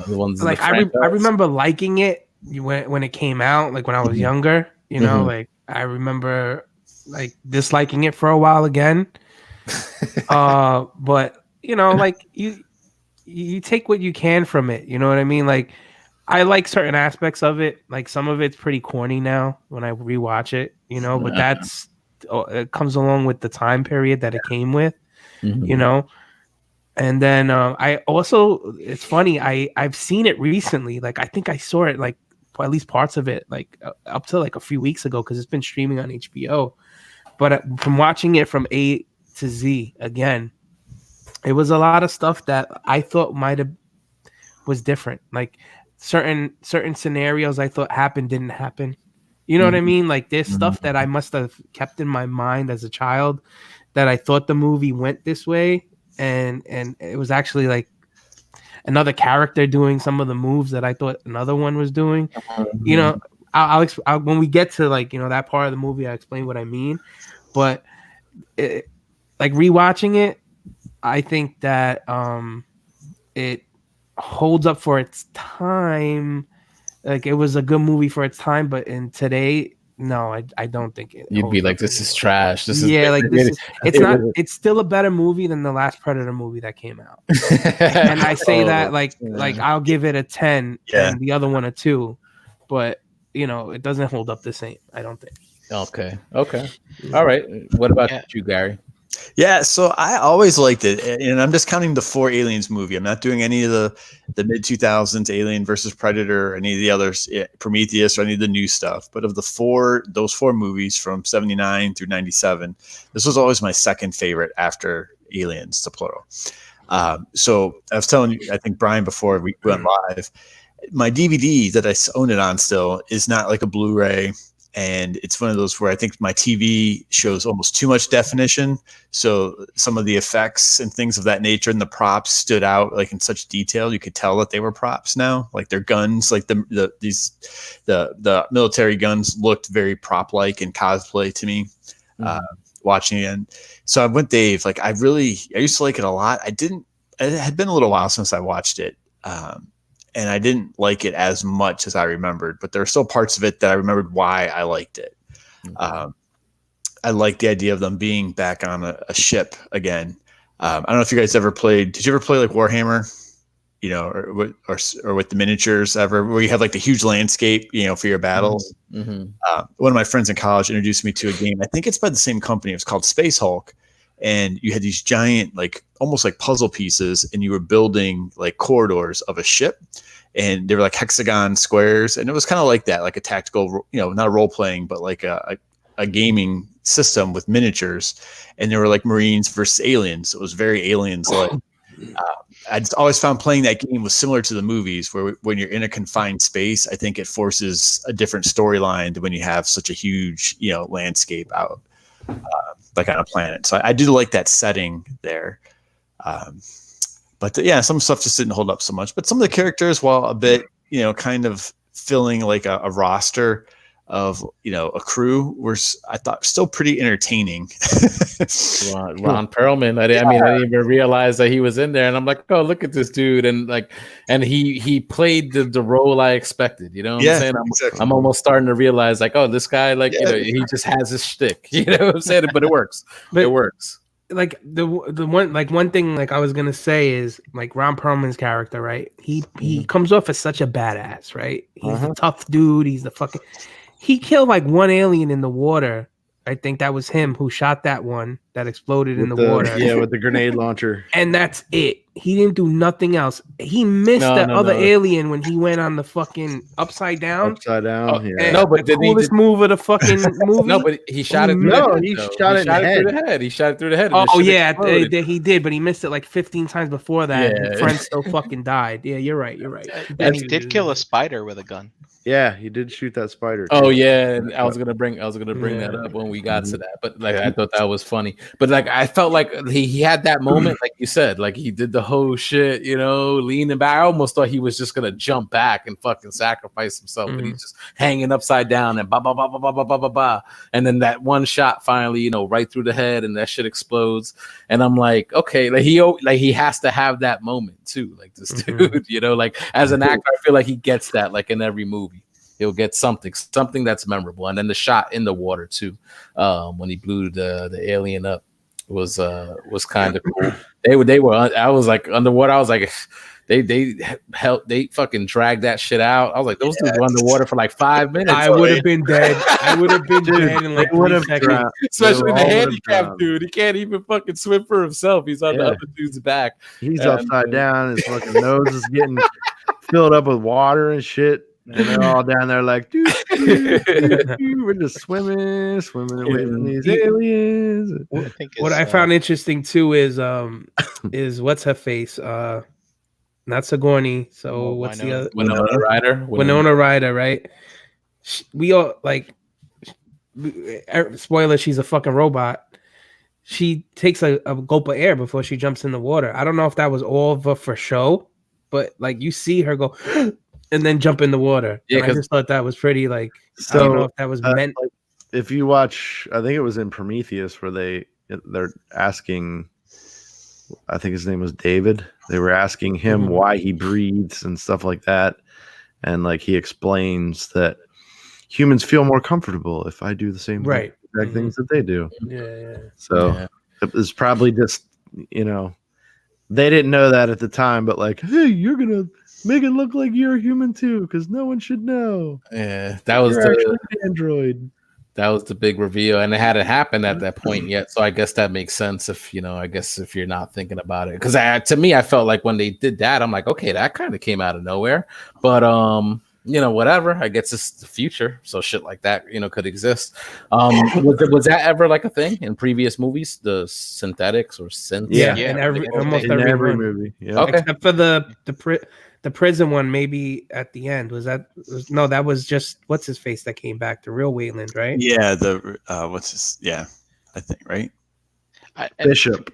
Speaker 1: ones?
Speaker 5: Like I remember liking it when it came out, like when I was younger. You know, like I remember like disliking it for a while again. But you know, like you take what you can from it. You know what I mean? Like I like certain aspects of it. Like some of it's pretty corny now when I rewatch it. You know, but it comes along with the time period that it came with. You know. And then I also, it's funny, I've seen it recently. Like I think I saw it like at least parts of it like up to like a few weeks ago because it's been streaming on HBO. But from watching it from A to Z again, it was a lot of stuff that I thought was different. Like certain scenarios I thought didn't happen. You know what I mean? Like there's stuff that I must have kept in my mind as a child that I thought the movie went this way. And it was actually like another character doing some of the moves that I thought another one was doing. You know, I'll when we get to like, you know, that part of the movie, I'll explain what I mean. But like rewatching it, I think that it holds up for its time. Like it was a good movie for its time, but in today, no, I don't think it.
Speaker 1: You'd be like, this is trash. This is
Speaker 5: it's still a better movie than the last Predator movie that came out. And I say that like I'll give it a 10 and the other one a 2, but you know, it doesn't hold up the same, I don't think.
Speaker 1: Okay. All right. What about you, Gary?
Speaker 2: Yeah, so I always liked it, and I'm just counting the 4 Aliens movie. I'm not doing any of the mid 2000s Alien versus Predator, or any of the others, Prometheus, or any of the new stuff. But of those 4 movies from 79 through 97, this was always my second favorite after Aliens, the plural. So I was telling you, I think Brian before we went live, my DVD that I own it on still is not like a Blu-ray. And it's one of those where I think my TV shows almost too much definition. So some of the effects and things of that nature and the props stood out like in such detail. You could tell that they were props now, like their guns, like the military guns looked very prop like and cosplay to me, watching it. And so I went, Dave, like I used to like it a lot. It had been a little while since I watched it. And I didn't like it as much as I remembered, but there are still parts of it that I remembered why I liked it. I liked the idea of them being back on a ship again. I don't know if you guys ever played. Did you ever play like Warhammer? You know, or with the miniatures ever, where you have like the huge landscape, you know, for your battles. One of my friends in college introduced me to a game. I think it's by the same company. It's called Space Hulk. And you had these giant, like almost like puzzle pieces, and you were building like corridors of a ship, and they were like hexagon squares, and it was kind of like that, like a tactical, you know, not a role playing, but like a gaming system with miniatures, and there were like Marines versus aliens. It was very aliens like. I just always found playing that game was similar to the movies, where when you're in a confined space, I think it forces a different storyline than when you have such a huge, you know, landscape out. Like on a planet. So I do like that setting there. But yeah, some stuff just didn't hold up so much. But some of the characters, while a bit, you know, kind of filling like a roster of, you know, a crew, were, I thought, still pretty entertaining.
Speaker 1: Ron Perlman. I didn't even realize that he was in there, and I'm like, oh, look at this dude, and he played the role I expected. You know what I'm saying?
Speaker 2: Exactly.
Speaker 1: I'm almost starting to realize, like, oh, this guy, like, you know, he just has his shtick. You know what I'm saying? But it works. It works.
Speaker 5: Like the one thing like I was gonna say is like Ron Perlman's character, right? He comes off as such a badass, right? He's a tough dude. He's the fucking. He killed like one alien in the water. I think that was him who shot that one that exploded in the water.
Speaker 4: Yeah, with the grenade launcher.
Speaker 5: And that's it. He didn't do nothing else. He missed other alien when he went on the fucking upside down.
Speaker 4: Upside down.
Speaker 5: Yeah. No, but the coolest move of the fucking movie.
Speaker 1: No, but he shot it.
Speaker 4: He shot it through the head.
Speaker 1: He shot it through the head.
Speaker 5: Oh yeah, he did, but he missed it like 15 times before that. Yeah. His friend still fucking died. Yeah, you're right.
Speaker 3: And he did kill a spider with a gun.
Speaker 4: Yeah, he did shoot that spider.
Speaker 1: Oh yeah, and I was gonna bring that up when we got to that. But like, I thought that was funny. But like I felt like he had that moment, like you said, like he did the whole shit, you know, leaning back. I almost thought he was just gonna jump back and fucking sacrifice himself, but he's just hanging upside down and ba ba ba ba ba ba ba ba ba. And then that one shot finally, you know, right through the head, and that shit explodes. And I'm like, okay, like he has to have that moment too, like this dude, you know, like as an actor, I feel like he gets that, like in every movie. He'll get something that's memorable, and then the shot in the water too, when he blew the alien up was kind of cool. They were. I was like underwater. I was like, they fucking dragged that shit out. I was like, those dudes were underwater for like 5 minutes.
Speaker 5: I would have been dead. I would have been dead in like 3 seconds.
Speaker 1: Especially the handicapped dude. He can't even fucking swim for himself. He's on the other dude's back.
Speaker 4: He's upside down. His fucking nose is getting filled up with water and shit. And they're all down there like, dude, we're just swimming away from these aliens.
Speaker 5: What I found interesting too is what's her face? Not Sigourney. So what's the other?
Speaker 1: Winona Ryder.
Speaker 5: Winona Ryder, right? We all like. Spoiler: she's a fucking robot. She takes a gulp of air before she jumps in the water. I don't know if that was all for show, but like you see her go. And then jump in the water. Yeah, I just thought that was pretty. Like, so, I don't know if that was meant.
Speaker 4: Like, if you watch, I think it was in Prometheus where they're asking. I think his name was David. They were asking him why he breathes and stuff like that, and like he explains that humans feel more comfortable if I do the same exact things that they do.
Speaker 5: Yeah.
Speaker 4: So it was probably just they didn't know that at the time, but like, hey, you're gonna make it look like you're a human too, because no one should know.
Speaker 1: Yeah, that was
Speaker 4: the android.
Speaker 1: That was the big reveal, and it hadn't happened at that point yet. So I guess that makes sense if if you're not thinking about it. Because to me, I felt like when they did that, I'm like, okay, that kind of came out of nowhere. But whatever. I guess it's the future, so shit like that, could exist. Was that ever like a thing in previous movies? The synthetics or synths?
Speaker 5: Yeah. In almost every
Speaker 4: movie. Yeah.
Speaker 5: Okay. Except for the prison one, maybe at the end. That was just what's his face that came back, the real Wayland, right?
Speaker 2: Yeah, I think right.
Speaker 4: Bishop.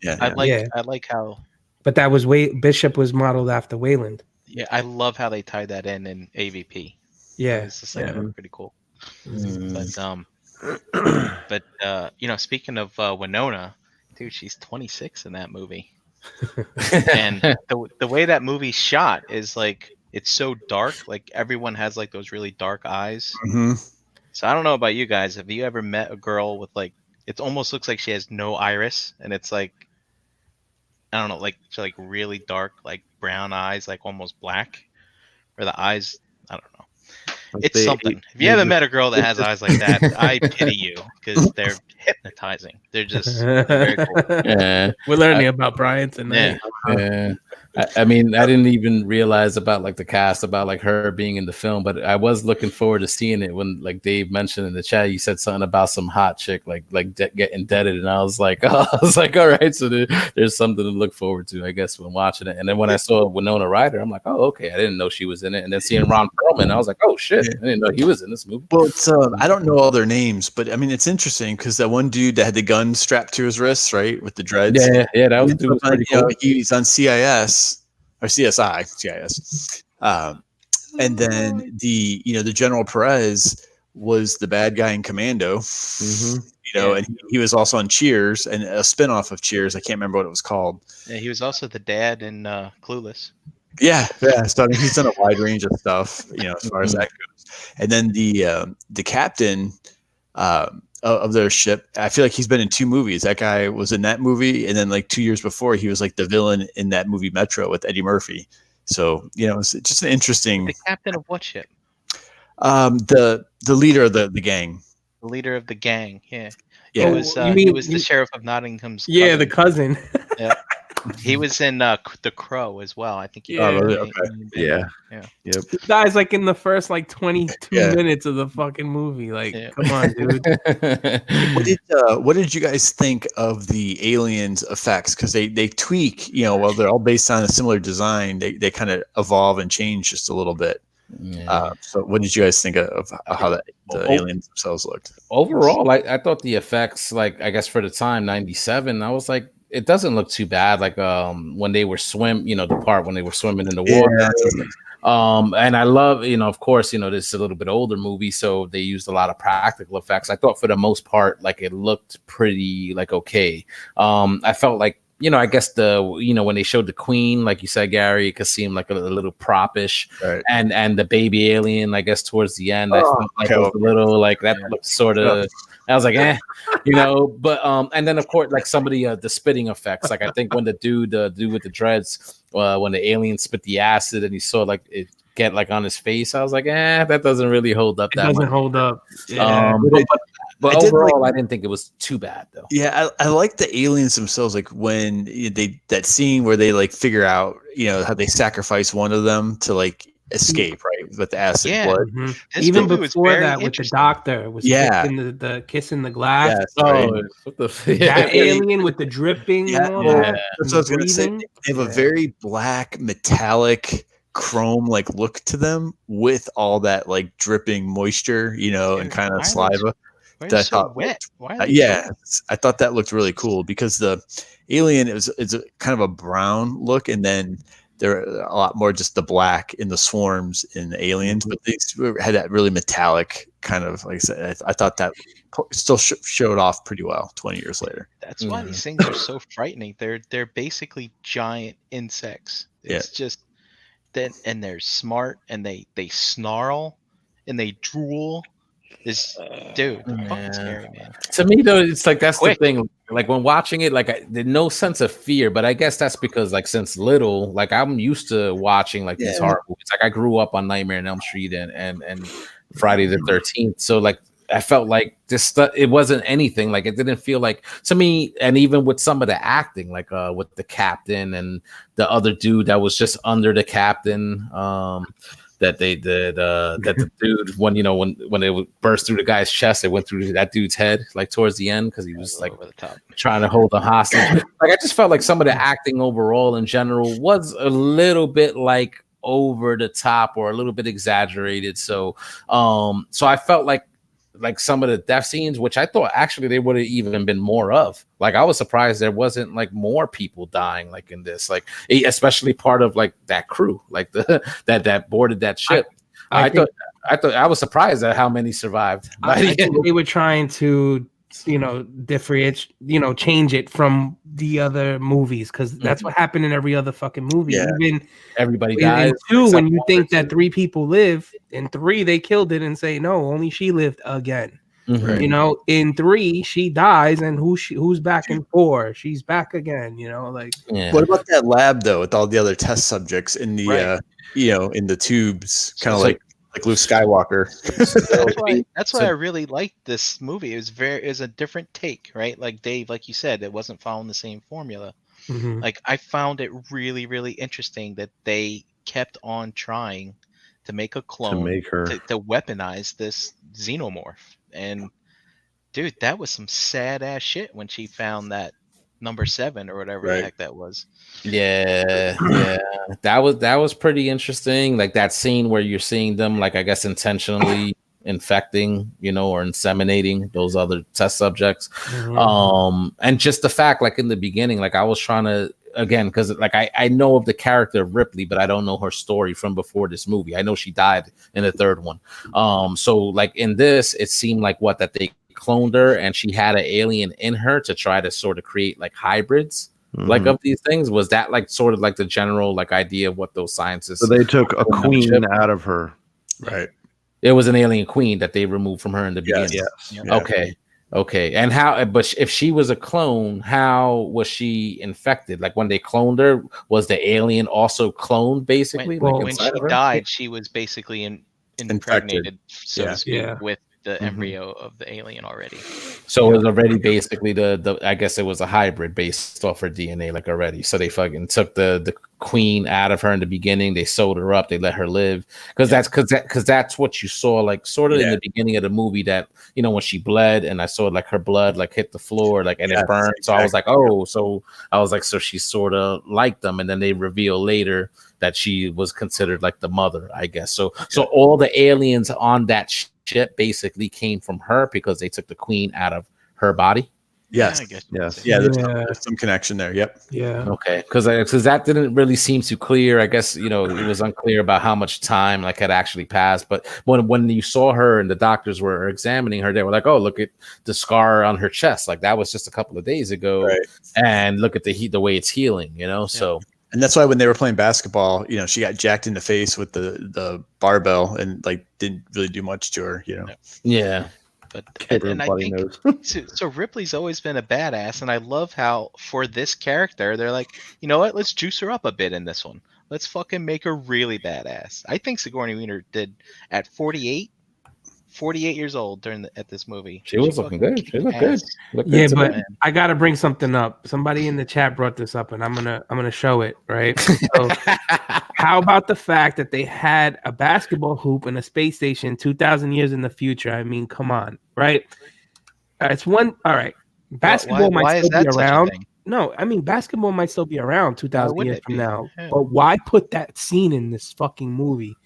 Speaker 2: Yeah.
Speaker 3: I like how.
Speaker 5: But that was Bishop was modeled after Wayland.
Speaker 3: Yeah, I love how they tied that in AVP.
Speaker 5: Yeah,
Speaker 3: it's just like pretty cool. But speaking of Winona, dude, she's 26 in that movie. And the way that movie's shot is like it's so dark, like everyone has like those really dark eyes. So I don't know about you guys, have you ever met a girl with like it almost looks like she has no iris, and it's like I don't know, like really dark, like brown eyes, like almost black, or the eyes, I don't know. It's something. If you haven't met a girl that has eyes like that, I pity you, because they're hypnotizing. They're just very cool.
Speaker 1: Yeah.
Speaker 5: We're learning about Brian tonight.
Speaker 1: Yeah. I mean, I didn't even realize about like the cast, about like her being in the film, but I was looking forward to seeing it when like Dave mentioned in the chat, you said something about some hot chick like getting indebted, and I was like, all right, so there's something to look forward to, I guess, when watching it. And then when I saw Winona Ryder, I'm like, oh, okay, I didn't know she was in it. And then seeing Ron Perlman, I was like, oh shit, I didn't know he was in this movie.
Speaker 2: Well, it's I don't know all their names, but I mean, it's interesting because that one dude that had the gun strapped to his wrists, right, with the dreads.
Speaker 1: Yeah, that was pretty cool.
Speaker 2: He's on CIS. Or CIS, and then the General Perez was the bad guy in Commando, and he was also on Cheers and a spinoff of Cheers. I can't remember what it was called.
Speaker 3: Yeah, he was also the dad in Clueless.
Speaker 2: Yeah. So I mean, he's done a wide range of stuff, as far as that goes. And then the captain of their ship, I feel like he's been in 2 movies. That guy was in that movie, and then like 2 years before, he was like the villain in that movie Metro with Eddie Murphy. So it's just an interesting.
Speaker 3: The captain of what ship?
Speaker 2: The leader of the gang.
Speaker 3: The leader of the gang. Yeah.
Speaker 2: Yeah.
Speaker 3: He was the sheriff of Nottingham's.
Speaker 5: Yeah, the cousin.
Speaker 3: Yeah. He was in The Crow as well. I think.
Speaker 2: Really? Okay.
Speaker 4: Yeah.
Speaker 2: Yep.
Speaker 5: This guy's like in the first like 22 minutes of the fucking movie. Like, come on, dude.
Speaker 2: What did you guys think of the aliens effects? Because they tweak, while they're all based on a similar design, they kind of evolve and change just a little bit. So what did you guys think of how the aliens themselves looked?
Speaker 1: Overall, I thought the effects, like, I guess for the time, 97, I was like, it doesn't look too bad. Like when they were the part when they were swimming in the water. And I love, of course, this is a little bit older movie, so they used a lot of practical effects. I thought for the most part, like, it looked pretty, like, okay. I felt like, I guess when they showed the queen, like you said, Gary, it could seem like a little propish,
Speaker 2: right.
Speaker 1: And the baby alien, I guess towards the end, I felt like it was a little like that looked sort of. I was like, but and then of course, like some of the spitting effects, like I think when the dude with the dreads, when the alien spit the acid and he saw like it get like on his face, I was like, that doesn't really hold up. That
Speaker 5: doesn't
Speaker 1: much.
Speaker 5: Hold up. Yeah.
Speaker 1: But overall, I didn't think it was too bad, though.
Speaker 2: Yeah, I like the aliens themselves. Like when that scene where they like figure out, how they sacrifice one of them to like escape, right, with the acid blood.
Speaker 5: Mm-hmm. Even before that, with the doctor, was kissing the glass.
Speaker 2: Yes, right.
Speaker 5: That alien with the dripping.
Speaker 2: Yeah, that's what I was gonna say. They have a very black, metallic, chrome like look to them with all that like dripping moisture, and kind of saliva.
Speaker 3: That so wet.
Speaker 2: I thought that looked really cool because the alien is a kind of a brown look, and then there are a lot more just the black in the swarms in the aliens, but they had that really metallic kind of, like I said, I thought that still showed off pretty well 20 years later.
Speaker 3: That's why these things are so frightening. They're basically giant insects. It's just then, and they're smart, and they snarl and they drool. Fucking scary, man.
Speaker 1: To me, though, it's like that's the thing. Like when watching it, like there's no sense of fear, but I guess that's because, like, since little, like I'm used to watching like these horror movies. Like I grew up on Nightmare on Elm Street and Friday the 13th, so like I felt like this stuff. It wasn't anything. Like it didn't feel like to me, and even with some of the acting, like with the captain and the other dude that was just under the captain. That they did that the dude when they would burst through the guy's chest, they went through that dude's head like towards the end because he was like over the top trying to hold the hostage. Like I just felt like some of the acting overall in general was a little bit like over the top or a little bit exaggerated. So I felt like some of the death scenes, which I thought actually they would have even been more of. Like I was surprised there wasn't like more people dying like in this, like especially part of like that crew, like that boarded that ship. I thought I was surprised at how many survived.
Speaker 5: I think they were trying to differentiate, change it from the other movies because that's what happened in every other fucking movie.
Speaker 2: Yeah.
Speaker 5: Even
Speaker 1: everybody dies.
Speaker 5: In 2, when you think that 3 people live, in 3 they killed it and say no, only she lived again.
Speaker 1: Mm-hmm.
Speaker 5: In 3 she dies, and who's back in 4? She's back again.
Speaker 2: What about that lab though, with all the other test subjects in the in the tubes, kind of like Luke Skywalker.
Speaker 3: That's why I really liked this movie. It was a different take, right? Like Dave, like you said, it wasn't following the same formula.
Speaker 5: Mm-hmm.
Speaker 3: Like I found it really, really interesting that they kept on trying to make a clone
Speaker 4: to make her
Speaker 3: to weaponize this xenomorph. And dude, that was some sad ass shit when she found that number 7 or whatever the heck that was.
Speaker 1: Yeah. That was pretty interesting. Like that scene where you're seeing them, like I guess intentionally infecting, or inseminating those other test subjects. Mm-hmm. And just the fact, like in the beginning, like I was trying to again because like I know of the character of Ripley, but I don't know her story from before this movie. I know she died in the 3rd one. So like in this, it seemed like that they cloned her and she had an alien in her to try to sort of create like hybrids. Mm-hmm. Like of these things. Was that like sort of like the general like idea of what those scientists?
Speaker 4: So they took a queen out of her,
Speaker 2: right?
Speaker 1: It was an alien queen that they removed from her in the beginning.
Speaker 2: Yes.
Speaker 1: Yeah. Okay. And how? But if she was a clone, how was she infected? Like when they cloned her, was the alien also cloned? Basically,
Speaker 3: when she died, she was basically impregnated, so to speak, with the embryo of the alien already.
Speaker 1: So it was already basically the I guess it was a hybrid based off her DNA, like already. So they fucking took the queen out of her in the beginning. They sewed her up. They let her live because that's what you saw, like sort of in the beginning of the movie. That when she bled, and I saw like her blood like hit the floor, like and it burned. So I was like, oh, so she sort of liked them, and then they reveal later that she was considered like the mother, I guess. So all the aliens on that ship basically came from her because they took the queen out of her body.
Speaker 2: Yes.
Speaker 3: I guess
Speaker 2: There's some connection there. Yep.
Speaker 5: Yeah.
Speaker 1: Okay. Because that didn't really seem too clear. I guess it was unclear about how much time like had actually passed. But when you saw her and the doctors were examining her, they were like, "Oh, look at the scar on her chest. Like that was just a couple of days ago,
Speaker 2: right.
Speaker 1: And look at the way it's healing. So."
Speaker 2: And that's why when they were playing basketball, she got jacked in the face with the barbell and like didn't really do much to her,
Speaker 1: Yeah.
Speaker 3: But and I think so Ripley's always been a badass, and I love how for this character they're like, you know what, let's juice her up a bit in this one. Let's fucking make her really badass. I think Sigourney Weaver did at 48 years old at this movie.
Speaker 1: She was looking good. She looked good.
Speaker 5: Yeah, but I gotta bring something up. Somebody in the chat brought this up, and I'm gonna show it. Right. So, how about the fact that they had a basketball hoop and a space station 2,000 years in the future? I mean, come on, right? It's one. All right, basketball might still be around. No, I mean basketball might still be around 2,000 years from now. Yeah. But why put that scene in this fucking movie?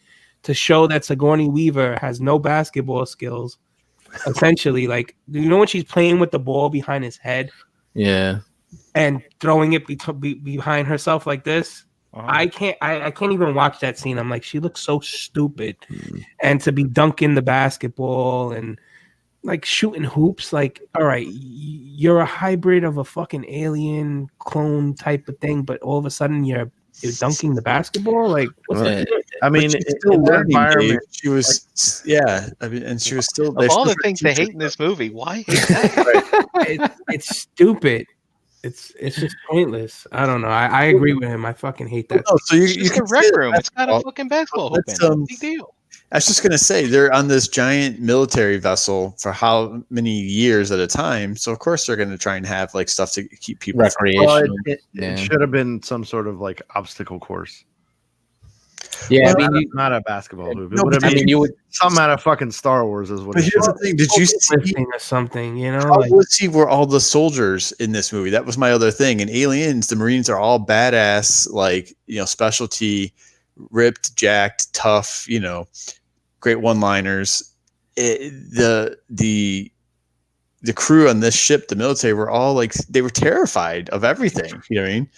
Speaker 5: To show that Sigourney Weaver has no basketball skills, essentially, like when she's playing with the ball behind his head, and throwing it behind herself like this. I can't even watch that scene. I'm like, she looks so stupid, and to be dunking the basketball and like shooting hoops, like, all right, you're a hybrid of a fucking alien clone type of thing, but all of a sudden you're dunking the basketball, like what's that?
Speaker 2: I mean, in that environment, she was, and she was still.
Speaker 3: Of all the things they hate in this movie, why hate that?
Speaker 5: It's stupid. It's just pointless. I don't know. I agree with him. I fucking hate that.
Speaker 2: Oh, so you
Speaker 3: can rec room. It's got a fucking basketball hoop. Big deal.
Speaker 2: I was just gonna say they're on this giant military vessel for how many years at a time. So of course they're gonna try and have like stuff to keep people
Speaker 4: recreational. It should have been some sort of like obstacle course.
Speaker 1: Yeah,
Speaker 4: well, not a basketball hoop. You would some out of fucking Star Wars is what.
Speaker 2: But here's the thing: did you see
Speaker 5: or something?
Speaker 2: See where all the soldiers in this movie? That was my other thing. In Aliens, the Marines are all badass, like specialty, ripped, jacked, tough. Great one-liners. The crew on this ship, the military, were all like they were terrified of everything. You know what I mean?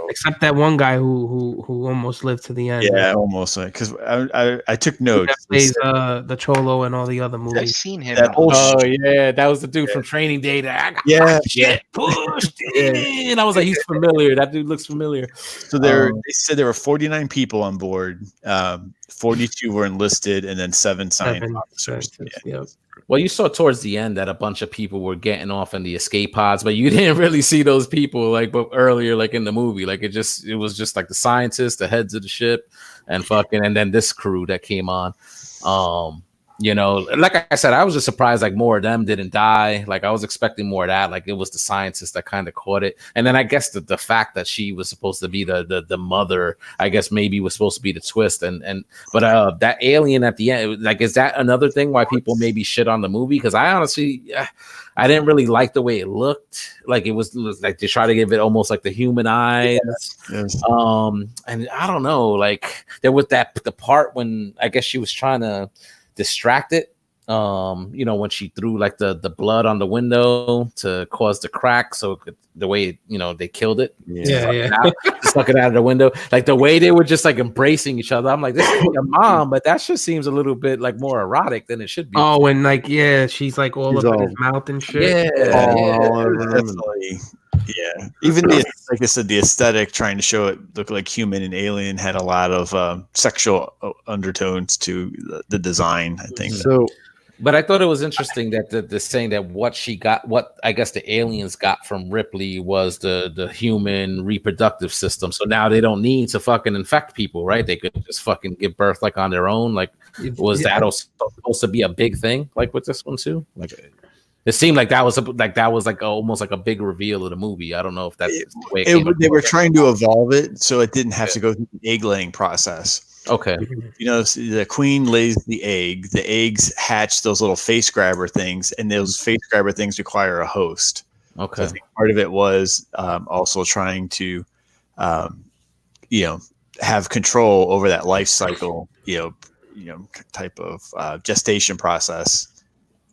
Speaker 5: Except that one guy who almost lived to the end.
Speaker 2: Yeah, almost. Because I took notes.
Speaker 5: That plays the Cholo and all the other movies.
Speaker 3: I've seen him.
Speaker 1: That was the dude from Training Day. Shit pushed in. I was like, he's familiar. That dude looks familiar.
Speaker 2: So they said there were 49 people on board. 42 were enlisted, and then 7 science officers.
Speaker 5: Yep.
Speaker 1: Well, you saw towards the end that a bunch of people were getting off in the escape pods, but you didn't really see those people but earlier, like in the movie. Like it was just like the scientists, the heads of the ship, and then this crew that came on. Like I said, I was just surprised like more of them didn't die. Like I was expecting more of that. Like it was the scientists that kind of caught it. And then I guess the fact that she was supposed to be the mother, I guess maybe was supposed to be the twist. But that alien at the end, like, is that another thing why people maybe shit on the movie? Because I honestly, I didn't really like the way it looked. Like it was like they try to give it almost like the human eyes.
Speaker 2: Yes.
Speaker 1: And I don't know, like there was the part when I guess she was trying to distract it, when she threw like the blood on the window to cause the crack, so the way they killed it, stuck it out of the window, like the way they were just like embracing each other. I'm like, this is your mom, but that just seems a little bit like more erotic than it should be.
Speaker 5: Oh, and like she's like all up in his mouth and shit.
Speaker 2: Definitely. Yeah, even like I said, the aesthetic, trying to show it look like human and alien, had a lot of sexual undertones to the design, I think.
Speaker 4: So,
Speaker 1: but I thought it was interesting that the saying that what I guess the aliens got from Ripley was the human reproductive system. So now they don't need to fucking infect people, right? They could just fucking give birth like on their own. Like, was that also supposed to be a big thing, like with this one too? Like, It seemed like that was almost like a big reveal of the movie. I don't know if that's the way
Speaker 2: they were trying to evolve it so it didn't have to go through the egg laying process.
Speaker 1: Okay.
Speaker 2: You know, the queen lays the egg. The eggs hatch those little face grabber things, and those face grabber things require a host.
Speaker 1: Okay.
Speaker 2: So I think part of it was also trying to, have control over that life cycle, type of gestation process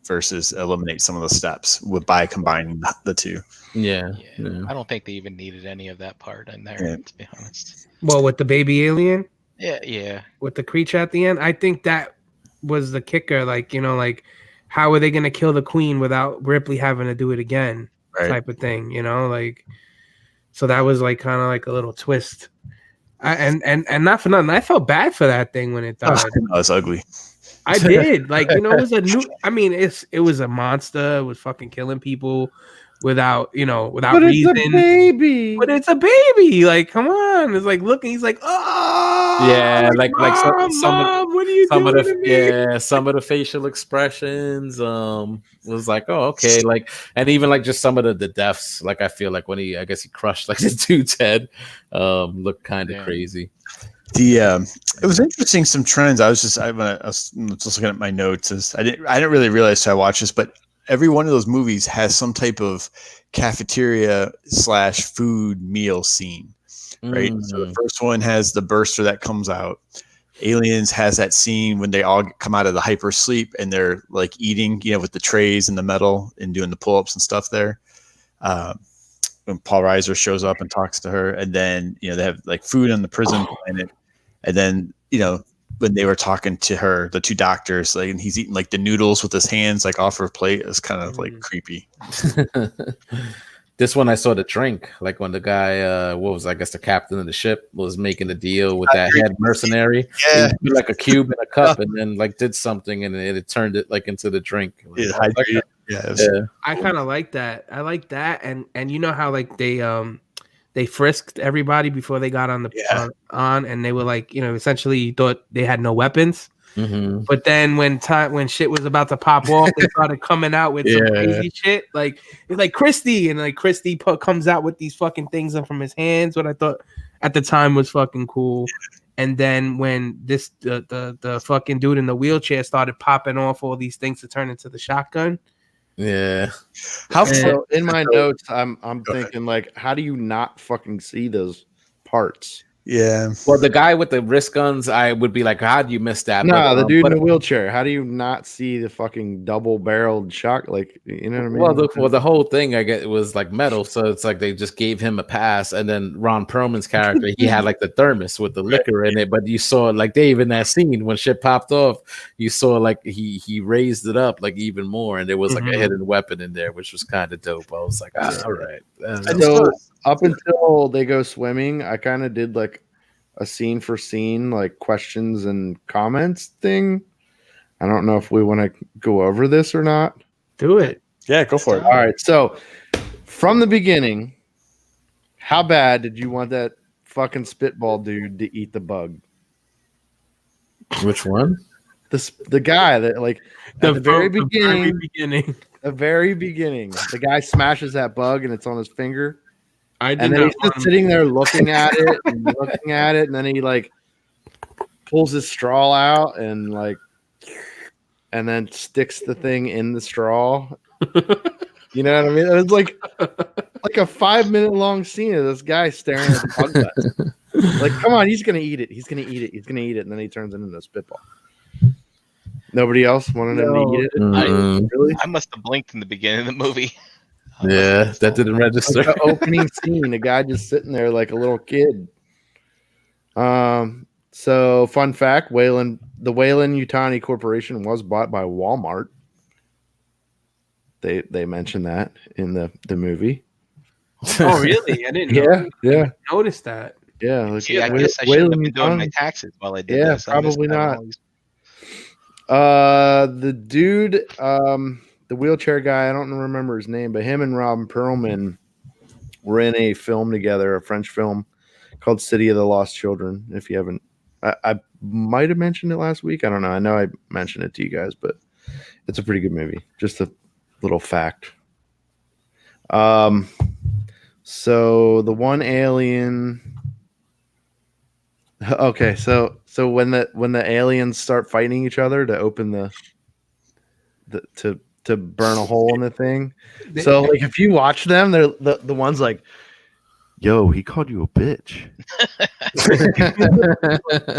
Speaker 2: versus eliminate some of the steps by combining the two.
Speaker 1: Yeah.
Speaker 3: I don't think they even needed any of that part in there, to be honest.
Speaker 5: Well, with the baby alien?
Speaker 3: Yeah.
Speaker 5: With the creature at the end? I think that was the kicker. Like, how are they going to kill the queen without Ripley having to do it again? Right. Type of thing, so that was like kind of like a little twist. And not for nothing, I felt bad for that thing when it died.
Speaker 2: It was ugly.
Speaker 5: I did. Like, it was it was a monster. It was fucking killing people without reason.
Speaker 4: It's a baby.
Speaker 5: But it's a baby. Like, come on. It's like looking. He's like, oh
Speaker 1: yeah, like
Speaker 5: Mom, what are you doing to me?
Speaker 1: Some of the facial expressions was like, oh, okay, like, and even like just some of the deaths, like I feel like when he crushed like the dude's head, looked kind of crazy.
Speaker 2: It was interesting. Some trends. I was just looking at my notes. I didn't really realize till I watched this, but every one of those movies has some type of cafeteria / food meal scene, right? Mm-hmm. So the first one has the burster that comes out. Aliens has that scene when they all come out of the hyper sleep and they're like eating, with the trays and the metal and doing the pull-ups and stuff there. When Paul Reiser shows up and talks to her, and then, they have like food on the prison planet. And then, when they were talking to her, the two doctors, like, and he's eating like the noodles with his hands, like off her plate, is kind of like creepy.
Speaker 1: This one I saw the drink, like when the guy, the captain of the ship was making the deal with that head mercenary.
Speaker 2: Yeah,
Speaker 1: he like a cube in a cup, and then like did something, and it turned it like into the drink.
Speaker 5: I kind of like that. I like that, and you know how like they frisked everybody before they got on the on, and they were like, essentially thought they had no weapons. Mm-hmm. But then when shit was about to pop off, they started coming out with some crazy shit. Like it's like Christy, and like Christy comes out with these fucking things from his hands. What I thought at the time was fucking cool. And then when the fucking dude in the wheelchair started popping off all these things to turn into the shotgun.
Speaker 1: Yeah.
Speaker 4: In my notes, I'm thinking like, how do you not fucking see those parts?
Speaker 2: Yeah.
Speaker 1: Well, the guy with the wrist guns, I would be like, how do you miss that?
Speaker 4: No, the dude in the wheelchair. How do you not see the fucking double-barreled shot? Like, you know what I mean?
Speaker 1: Well, the whole thing, I get, it was like metal, so it's like they just gave him a pass, and then Ron Perlman's character, he had like the thermos with the liquor in it, but you saw like Dave in that scene when shit popped off, you saw like he raised it up like even more, and there was like a hidden weapon in there, which was kind of dope. I was like, all right.
Speaker 4: So up until they go swimming, I kind of did like a scene for scene, like questions and comments thing. I don't know if we want to go over this or not.
Speaker 5: Do it.
Speaker 2: Yeah, go for it.
Speaker 4: All right. So from the beginning, how bad did you want that fucking spitball dude to eat the bug?
Speaker 1: Which one?
Speaker 4: The guy that like
Speaker 5: the
Speaker 4: very beginning, the guy smashes that bug and it's on his finger. And then he's just sitting there looking at it and looking at it, and then he like pulls his straw out and like, and then sticks the thing in the straw. You know what I mean? It was like a 5-minute long scene of this guy staring at the bug gut. Like, come on, he's gonna eat it. He's gonna eat it. He's gonna eat it, and then he turns it into a spitball. Nobody else wanted him to eat it.
Speaker 3: Really? I must have blinked in the beginning of the movie.
Speaker 1: Yeah, that didn't register.
Speaker 4: Like the opening scene, the guy just sitting there like a little kid. So fun fact, the Weyland-Yutani Corporation was bought by Walmart. They mentioned that in the movie.
Speaker 5: Oh, really? I didn't notice that.
Speaker 4: Yeah. Like,
Speaker 3: see, I guess I should have been doing my taxes while I did this.
Speaker 4: Probably not. The dude, the wheelchair guy, I don't remember his name, but him and Ron Perlman were in a film together, a French film called City of the Lost Children. If you haven't, I might have mentioned it last week. I don't know. I know I mentioned it to you guys, but it's a pretty good movie. Just a Little fact. So the one alien. Okay, so when the aliens start fighting each other to open the to burn a hole in the thing. So like if you watch them, they're the ones like, yo, he called you a bitch.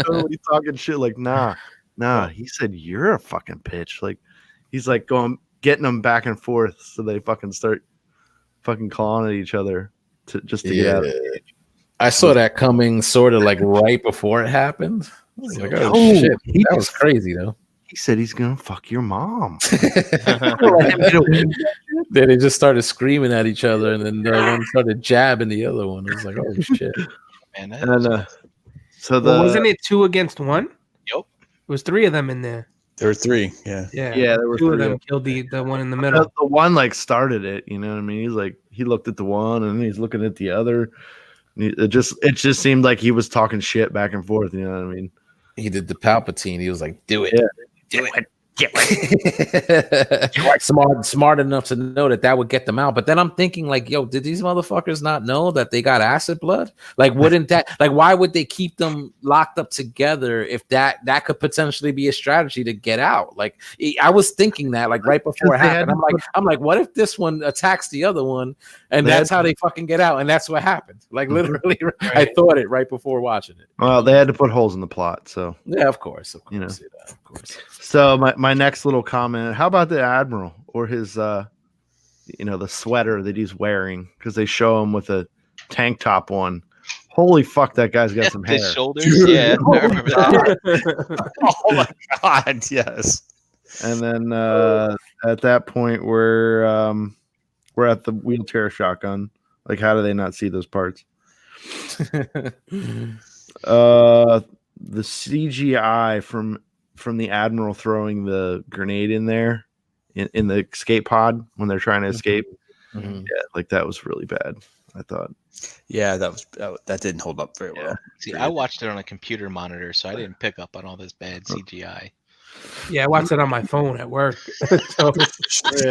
Speaker 4: Totally talking shit like, nah, he said you're a fucking bitch. Like he's like getting them back and forth so they fucking start fucking clawing at each other to get out of it.
Speaker 1: I saw that coming sort of like right before it happened. I was like, oh shit. That was crazy though.
Speaker 4: He said he's gonna fuck your mom.
Speaker 1: Then they just started screaming at each other, and then the one started jabbing the other one. It was like, oh shit.
Speaker 3: Man,
Speaker 4: And then,
Speaker 5: wasn't it 2 against 1?
Speaker 3: Yep.
Speaker 5: It was 3 of them in there.
Speaker 2: There were 3. Yeah.
Speaker 4: There were
Speaker 5: 2 of them killed the one in the middle.
Speaker 4: The one like started it, you know what I mean? He's like, he looked at the one and then he's looking at the other. It just seemed like he was talking shit back and forth, you know what I mean?
Speaker 1: He did the Palpatine. He was like, do it.
Speaker 4: Yeah.
Speaker 1: Do it. Smart enough to know that would get them out. But then I'm thinking, like, yo, did these motherfuckers not know that they got acid blood? Like, wouldn't that, like, why would they keep them locked up together if that could potentially be a strategy to get out? Like, I was thinking that, like, right before it happened. I'm like, what if this one attacks the other one, and that's how they fucking get out? And that's what happened. Like, literally, I thought it right before watching it.
Speaker 4: Well, they had to put holes in the plot, so
Speaker 1: yeah, of course,
Speaker 4: you know.
Speaker 1: Of course.
Speaker 4: So my next little comment: how about the Admiral or his, the sweater that he's wearing? Because they show him with a tank top on. Holy fuck, that guy's got some hair.
Speaker 3: His shoulders, yeah. I remember that.
Speaker 2: Oh my god, yes.
Speaker 4: And then at that point, we're at the wheelchair shotgun. Like, how do they not see those parts? The CGI from the Admiral throwing the grenade in there in the escape pod when they're trying to escape.
Speaker 1: Mm-hmm.
Speaker 4: Yeah, like that was really bad, I thought.
Speaker 2: Yeah, that didn't hold up very well.
Speaker 3: See, I watched it on a computer monitor, so I didn't pick up on all this bad CGI.
Speaker 5: Yeah, I watched it on my phone at work, so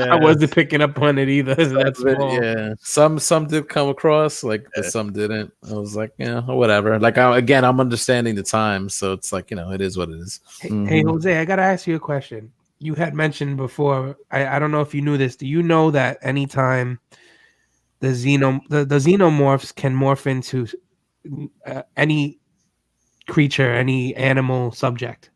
Speaker 5: I wasn't picking up on it either. That's
Speaker 1: yeah. Some did come across, like, but some didn't. I was like, yeah, whatever. Like, I'm understanding the time, so it's like, it is what it is.
Speaker 5: Hey, Jose, I gotta ask you a question. You had mentioned before. I don't know if you knew this. Do you know that anytime the xenomorphs can morph into any creature, any animal subject?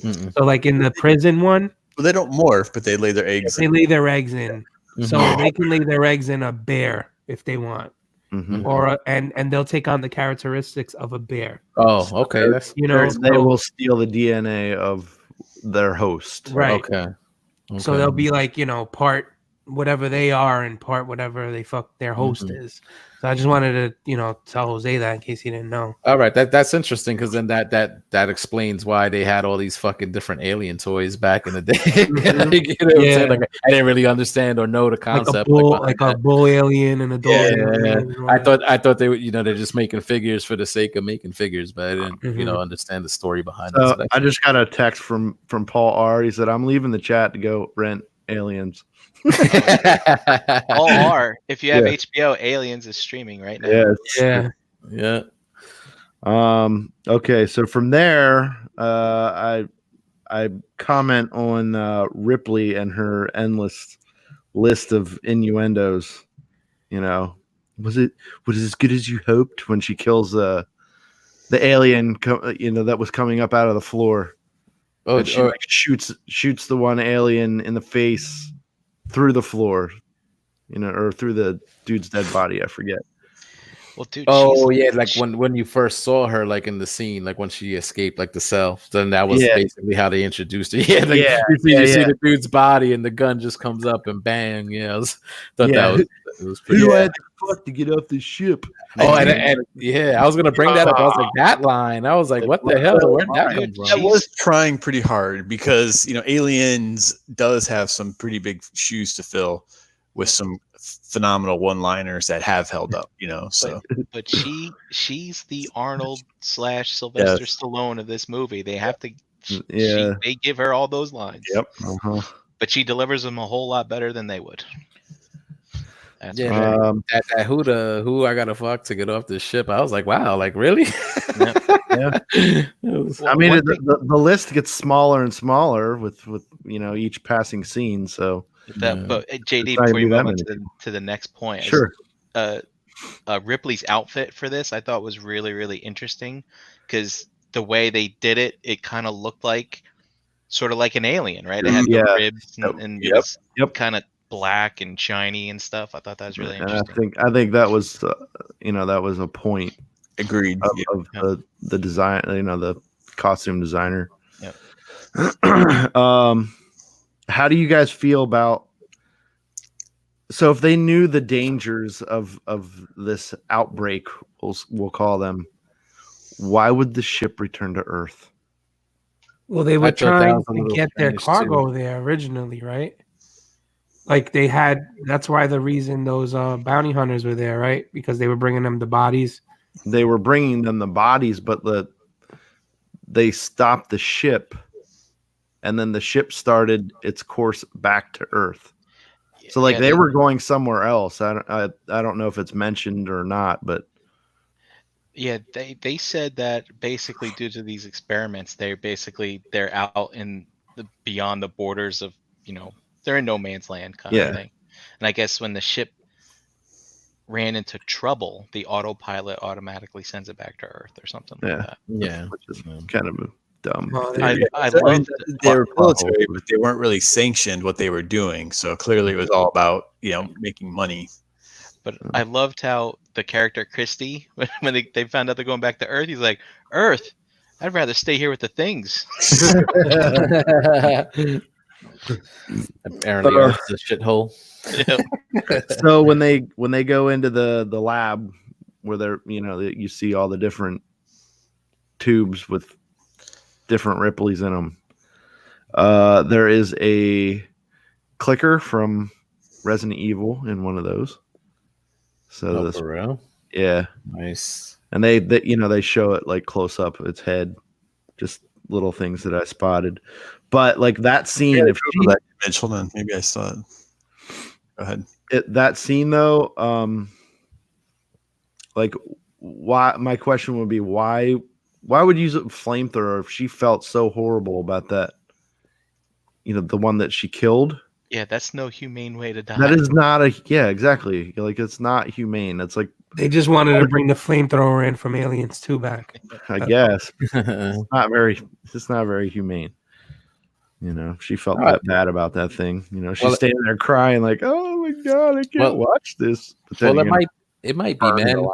Speaker 1: Mm-mm.
Speaker 5: So, like in the prison one,
Speaker 2: well, they don't morph, but they lay their eggs.
Speaker 5: They lay their eggs in,
Speaker 1: Mm-hmm.
Speaker 5: so they can lay their eggs in a bear if they want, or and they'll take on the characteristics of a bear.
Speaker 1: Oh, okay. That's
Speaker 4: they will steal the DNA of their host.
Speaker 5: Right.
Speaker 1: Okay.
Speaker 5: So they'll be like, part whatever they are and part whatever their host is. So I just wanted to, tell Jose that in case he didn't know.
Speaker 1: All right, that's interesting because then that explains why they had all these fucking different alien toys back in the day. Like, I didn't really understand or know the concept.
Speaker 5: Like a bull alien and a dog. Alien.
Speaker 1: I thought they would, they're just making figures for the sake of making figures, but I didn't, understand the story behind it.
Speaker 4: So I just got a text from Paul R. He said, "I'm leaving the chat to go rent Aliens."
Speaker 3: All are. If you have HBO, Aliens is streaming right now.
Speaker 1: Yeah.
Speaker 4: Okay, so from there, I comment on Ripley and her endless list of innuendos. Was it as good as you hoped when she kills the alien? That was coming up out of the floor. Oh, and she shoots the one alien in the face through the floor, or through the dude's dead body. I forget.
Speaker 3: Well, dude.
Speaker 1: Like when you first saw her, like in the scene, like when she escaped, like the cell. Then that was basically how they introduced her. You see the dude's body, and the gun just comes up and bang. Yeah, that was pretty.
Speaker 4: Who had the fuck to get off this ship?
Speaker 1: Oh, and I was gonna bring that up. I was like, that line. I was like, what the hell? Where'd that come from?
Speaker 2: I was trying pretty hard because Aliens does have some pretty big shoes to fill with some phenomenal one-liners that have held up. So.
Speaker 3: But she's the Arnold / Sylvester Stallone of this movie. They have to. They give her all those lines.
Speaker 2: Yep.
Speaker 3: but she delivers them a whole lot better than they would. That's
Speaker 1: Yeah,
Speaker 3: what
Speaker 1: that who I gotta fuck to get off this ship. I was like, wow, like really?
Speaker 2: Yeah.
Speaker 4: I mean, the list gets smaller and smaller with each passing scene. So,
Speaker 3: but JD,
Speaker 4: It's not
Speaker 3: before you
Speaker 4: gonna
Speaker 3: move
Speaker 4: be
Speaker 3: on
Speaker 4: that
Speaker 3: to the next point,
Speaker 4: sure.
Speaker 3: Ripley's outfit for this I thought was really, really interesting because the way they did it, it kind of looked like sort of like an alien, right? It had the
Speaker 4: Yeah.
Speaker 3: ribs and it was kind of black and shiny and stuff. I thought that was really
Speaker 4: And
Speaker 3: interesting.
Speaker 4: I think that was that was a point
Speaker 2: Agreed.
Speaker 4: of the design, the costume designer.
Speaker 3: Yep.
Speaker 4: How do you guys feel about? So if they knew the dangers of this outbreak, we'll call them, why would the ship return to Earth?
Speaker 5: Well, they were
Speaker 1: I thought that
Speaker 5: trying
Speaker 1: was a
Speaker 5: to
Speaker 1: little
Speaker 5: get their
Speaker 1: strange,
Speaker 5: cargo
Speaker 1: too.
Speaker 5: there originally, right? Like that's why the reason those bounty hunters were there, right? Because they were bringing them the bodies.
Speaker 4: They were bringing them the bodies, but they stopped the ship, and then the ship started its course back to Earth. So they were going somewhere else. I don't know if it's mentioned or not, but
Speaker 3: yeah, they said that basically due to these experiments, they're out in beyond the borders of they're in no man's land kind of thing. And I guess when the ship ran into trouble, the autopilot automatically sends it back to Earth or something like that.
Speaker 1: Yeah,
Speaker 4: which is kind of dumb.
Speaker 3: I love
Speaker 2: they were military, but they weren't really sanctioned what they were doing. So clearly, it was all about making money.
Speaker 3: But I loved how the character Christy, when they found out they're going back to Earth, he's like, Earth, I'd rather stay here with the things.
Speaker 1: Apparently, Earth's a shithole.
Speaker 4: So when they go into the lab where they're you see all the different tubes with different Ripleys in them, there is a clicker from Resident Evil in one of those. So
Speaker 1: For real?
Speaker 4: Yeah,
Speaker 1: Nice.
Speaker 4: and they show it like close up its head, just little things that I spotted. But like that scene,
Speaker 2: Hold on, maybe I saw it. Go ahead.
Speaker 4: That scene though, like why? My question would be why would you use a flamethrower if she felt so horrible about that? The one that she killed.
Speaker 3: Yeah, that's no humane way to die.
Speaker 4: That is not exactly. Like it's not humane. It's like
Speaker 5: they just wanted to bring the flamethrower in from Aliens 2 back.
Speaker 4: I guess it's not very humane. She felt that bad about that thing. She's standing there crying like, "Oh my god, I can't watch this."
Speaker 1: Well, it might be, man.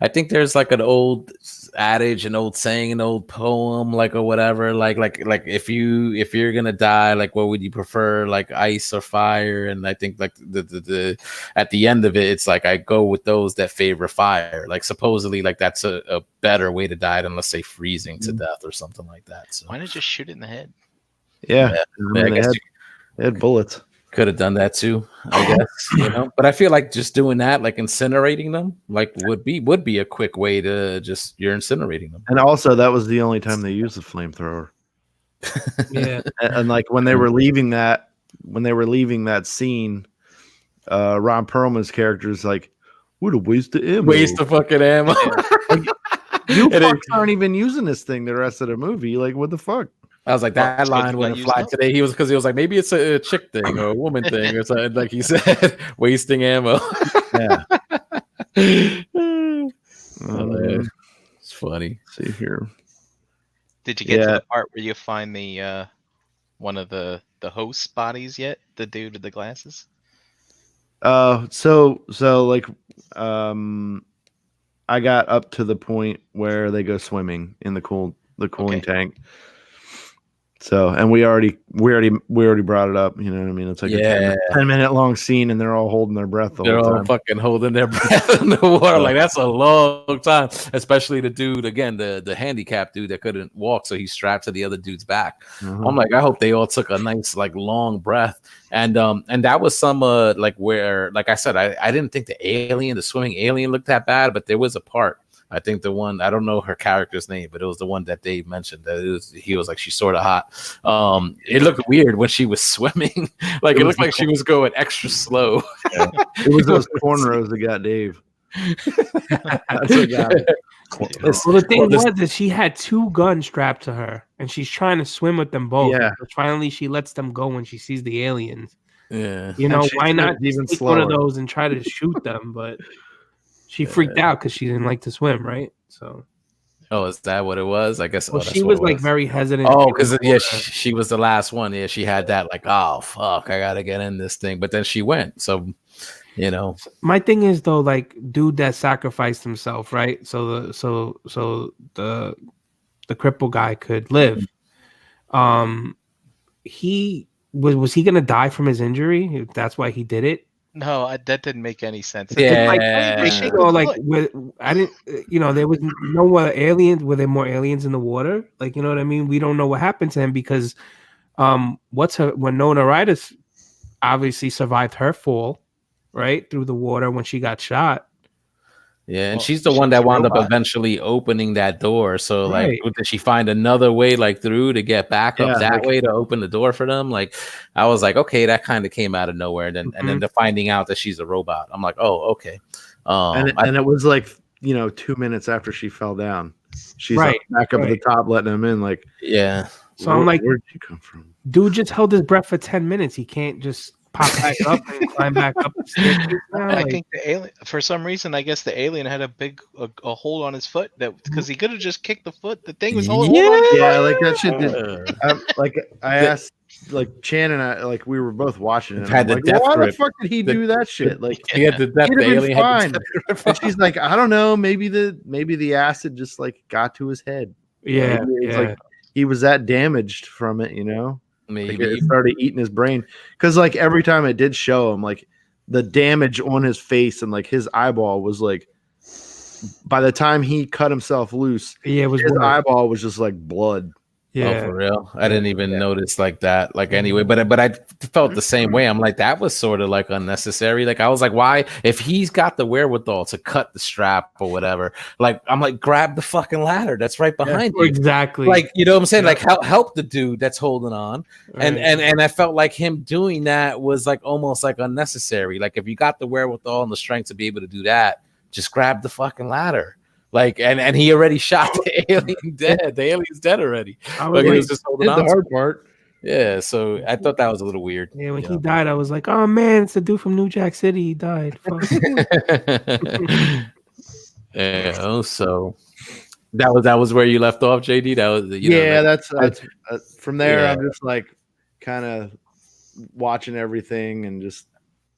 Speaker 1: I think there's like an old adage, an old saying, an old poem, like or whatever. Like if you're gonna die, like what would you prefer, like ice or fire? And I think like the at the end of it, it's like I go with those that favor fire. Like supposedly, like that's a better way to die than let's say freezing to death or something like that. So
Speaker 3: why not just shoot it in the head?
Speaker 4: Yeah, I guess they had bullets.
Speaker 1: Could have done that too, I guess. But I feel like just doing that, like incinerating them, like would be a quick way to just you're incinerating them.
Speaker 4: And also, that was the only time they used the flamethrower.
Speaker 5: Yeah,
Speaker 4: and like when they were leaving that scene, Ron Perlman's character is like, "What a waste of ammo!
Speaker 1: Waste of fucking ammo!
Speaker 4: You fucks aren't even using this thing the rest of the movie. Like, what the fuck?"
Speaker 1: I was like, that line wouldn't fly today. Because he was like, maybe it's a chick thing or a woman thing or something. Like he said, wasting ammo.
Speaker 4: Yeah.
Speaker 1: It's funny.
Speaker 4: Let's see here.
Speaker 3: Did you get to the part where you find the one of the host's bodies yet? The dude with the glasses?
Speaker 4: So like I got up to the point where they go swimming in the cooling tank. So, and we already brought it up. You know what I mean? It's like a 10-minute long scene, and they're all holding their breath.
Speaker 1: They're all fucking holding their breath in the water. Like that's a long time, especially the dude again, the handicapped dude that couldn't walk, so he's strapped to the other dude's back. Mm-hmm. I'm like, I hope they all took a nice like long breath, and that was some like where, like I said, I didn't think the swimming alien looked that bad, but there was a part. I think the one, I don't know her character's name, but it was the one that Dave mentioned. He was like, she's sort of hot. It looked weird when she was swimming. Like it looked like she was going extra slow.
Speaker 4: Yeah. It was those cornrows that got Dave. That's what got it.
Speaker 5: Well, the thing was that she had 2 guns strapped to her, and she's trying to swim with them both.
Speaker 4: Yeah.
Speaker 5: But finally, she lets them go when she sees the aliens.
Speaker 1: Yeah.
Speaker 5: You know, why not
Speaker 4: even
Speaker 5: take
Speaker 4: slower.
Speaker 5: one of those and try to shoot them? But she freaked out because she didn't like to swim, right? So.
Speaker 1: Oh, is that what it was? I guess.
Speaker 5: Well, she was like very hesitant.
Speaker 1: Oh, because she was the last one. Yeah, she had that like, oh fuck, I gotta get in this thing. But then she went. So, you know. My
Speaker 5: thing is though, like, dude that sacrificed himself, right? So the cripple guy could live. He was he gonna die from his injury? That's why he did it.
Speaker 3: No, that didn't make any sense.
Speaker 1: Yeah,
Speaker 5: I didn't. You know, there was no aliens. Were there more aliens in the water? Like, you know what I mean? We don't know what happened to him because, Winona Ryder obviously survived her fall, right, through the water when she got shot.
Speaker 1: Yeah, and she's the one that wound up eventually opening that door. So, like, did she find another way, like, through to get back up that way to open the door for them? Like, I was like, okay, that kind of came out of nowhere. And then the finding out that she's a robot. I'm like, oh, okay.
Speaker 4: And it was like, 2 minutes after she fell down. She's back up at the top, letting him in. Like,
Speaker 1: yeah.
Speaker 5: So I'm like,
Speaker 4: where'd she come from?
Speaker 5: Dude just held his breath for 10 minutes. He can't just pop back up and climb back up the stairs.
Speaker 3: I think the alien, for some reason, I guess the alien had a hold on his foot because he could have just kicked the foot. The thing was holding on.
Speaker 4: Yeah, like that shit did. Like I asked, like Chan and I, like we were both watching it.
Speaker 1: Had the
Speaker 4: like,
Speaker 1: death
Speaker 4: why
Speaker 1: grip.
Speaker 4: the fuck did he do that shit? Like
Speaker 1: he had the death. The alien
Speaker 4: fine. And she's like, I don't know. Maybe the acid just like got to his head.
Speaker 5: Yeah,
Speaker 4: it's like he was that damaged from it,
Speaker 1: Maybe
Speaker 4: like it started eating his brain because like every time it did show him like the damage on his face and like his eyeball was like by the time he cut himself loose, his eyeball was just like blood.
Speaker 1: Yeah, oh, for real. I didn't even notice like that. Like anyway, but I felt the same way. I'm like, that was sort of like unnecessary. Like I was like, why? If he's got the wherewithal to cut the strap or whatever, like I'm like, grab the fucking ladder that's right behind you.
Speaker 5: Exactly.
Speaker 1: Like you know what I'm saying? Like help the dude that's holding on. Right. And I felt like him doing that was like almost like unnecessary. Like if you got the wherewithal and the strength to be able to do that, just grab the fucking ladder. Like and he already shot the alien dead. The alien's dead already. Like, he was just holding on.
Speaker 4: The hard part.
Speaker 1: Yeah, so I thought that was a little weird.
Speaker 5: Yeah, when he died, I was like, "Oh man, it's the dude from New Jack City. He died."
Speaker 1: Yeah. So that was where you left off, JD. That was
Speaker 4: that's from there. Yeah. I'm just like kind of watching everything and just.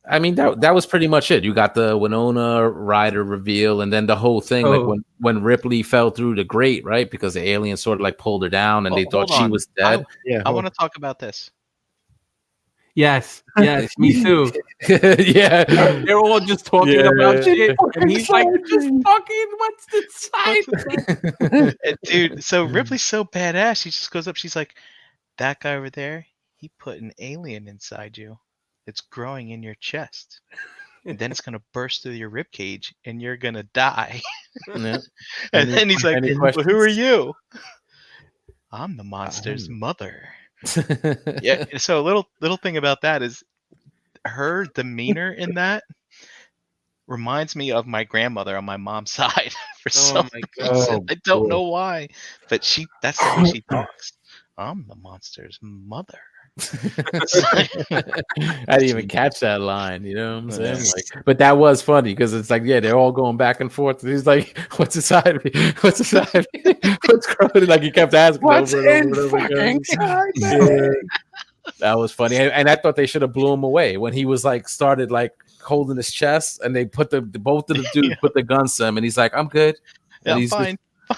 Speaker 1: I mean that was pretty much it. You got the Winona Ryder reveal, and then the whole thing, like when Ripley fell through the grate, right? Because the alien sort of like pulled her down, and they thought she was dead.
Speaker 3: I want to talk about this.
Speaker 5: Yes, me too.
Speaker 1: Yeah,
Speaker 5: they're all just talking about shit, and he's like, "Just fucking what's inside?"
Speaker 3: Dude, so Ripley's so badass. She just goes up. She's like, "That guy over there, he put an alien inside you. It's growing in your chest, and then it's gonna burst through your rib cage, and you're gonna die."
Speaker 1: Yeah.
Speaker 3: And then he's like, well, "Who are you?" "I'm the monster's mother." Yeah. So a little thing about that is her demeanor in that reminds me of my grandmother on my mom's side for some reason. I don't know why, but that's the way she talks. "I'm the monster's mother."
Speaker 1: I didn't even catch that line, you know what I'm saying? Like, but that was funny because it's like, yeah, they're all going back and forth. And he's like, "What's inside of me? What's inside of me? What's growing?" Like he kept asking
Speaker 5: What's
Speaker 1: over and over again. That was funny, and I thought they should have blew him away when he was like started like holding his chest, and they put both of the dudes put the guns to him, and he's like, "I'm good." And he's
Speaker 3: fine.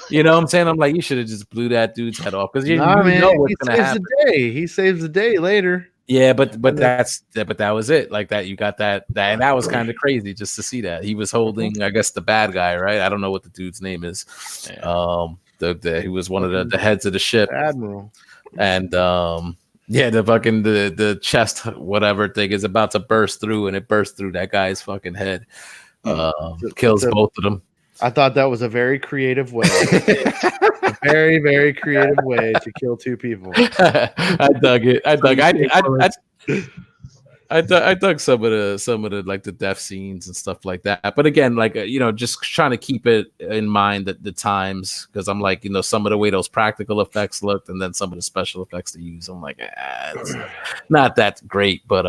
Speaker 1: You know what I'm saying? I'm like, you should have just blew that dude's head off because you know what's gonna happen.
Speaker 4: He saves the day later.
Speaker 1: Yeah, but that was it. Like that, you got that, and that was kind of crazy just to see that he was holding, I guess, the bad guy, right? I don't know what the dude's name is. He was one of the heads of the ship,
Speaker 4: Admiral,
Speaker 1: and the fucking the chest whatever thing is about to burst through, and it burst through that guy's fucking head. Kills both of them.
Speaker 4: I thought that was a very creative way. A very, very creative way to kill two people.
Speaker 1: I dug it. I dug some of the like the death scenes and stuff like that. But again, like just trying to keep it in mind that the times, because I'm like, some of the way those practical effects looked, and then some of the special effects they use, I'm like, it's not that great. But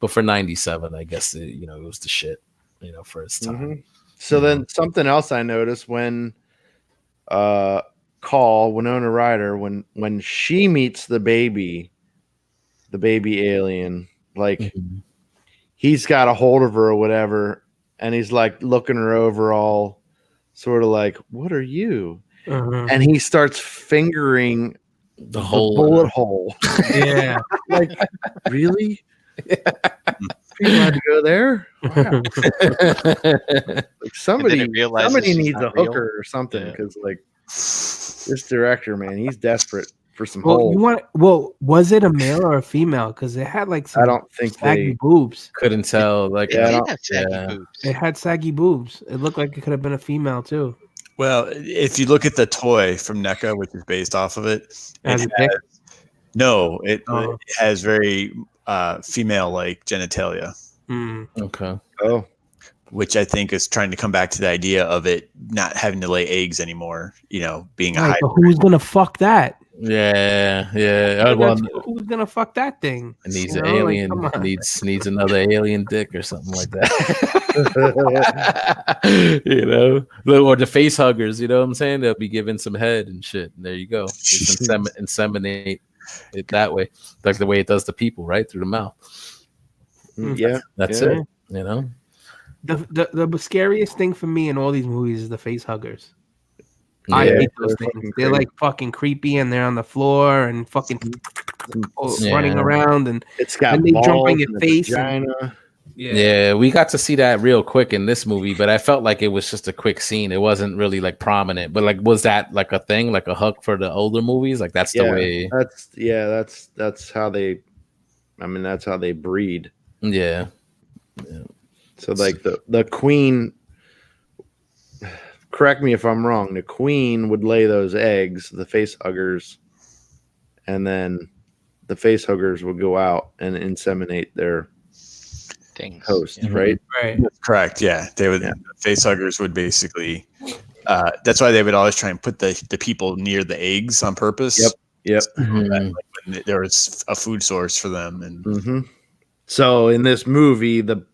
Speaker 1: for '97, I guess it was the shit, for its time.
Speaker 4: Mm-hmm. So then something else I noticed when Winona Ryder, when she meets the baby alien, like he's got a hold of her or whatever, and he's like looking her over all sort of like, what are you? And he starts fingering the bullet hole.
Speaker 5: Yeah.
Speaker 4: Like, really? You had to go there? Wow. Like somebody needs a hooker or something, because like this director, man, he's desperate for some holes.
Speaker 5: Was it a male or a female? Because it had like some
Speaker 4: I don't think
Speaker 5: saggy boobs.
Speaker 1: Couldn't tell. Like
Speaker 5: It had saggy boobs. It looked like it could have been a female too.
Speaker 2: Well, if you look at the toy from NECA, which is based off of it, it has very female-like genitalia.
Speaker 1: Okay.
Speaker 4: Oh,
Speaker 2: which I think is trying to come back to the idea of it not having to lay eggs anymore. Being a hybrid.
Speaker 5: Who's gonna fuck that?
Speaker 1: Yeah.
Speaker 5: Who's gonna fuck that thing?
Speaker 1: It needs an alien. Like, needs another alien dick or something like that. Or the face huggers. You know what I'm saying? They'll be giving some head and shit. And there you go. Just inseminate it that way, like the way it does to people, right through the mouth.
Speaker 4: Yeah,
Speaker 1: that's it.
Speaker 5: The scariest thing for me in all these movies is the face huggers. I hate those things. They're like fucking creepy, and they're on the floor and fucking running around, and
Speaker 4: it's got
Speaker 5: and they jump in your face.
Speaker 1: Yeah, we got to see that real quick in this movie, but I felt like it was just a quick scene. It wasn't really like prominent. But like, was that like a thing, like a hook for the older movies? Like that's the way.
Speaker 4: That's how they. I mean, that's how they breed.
Speaker 1: Yeah.
Speaker 4: So like the queen. Correct me if I'm wrong. The queen would lay those eggs, the face huggers, and then the face huggers would go out and inseminate their hosts, right?
Speaker 5: Right.
Speaker 2: That's correct. Yeah, they would. Yeah. Face huggers would basically. That's why they would always try and put the people near the eggs on purpose.
Speaker 4: Yep.
Speaker 2: When there was a food source for them, and
Speaker 4: so in this movie, the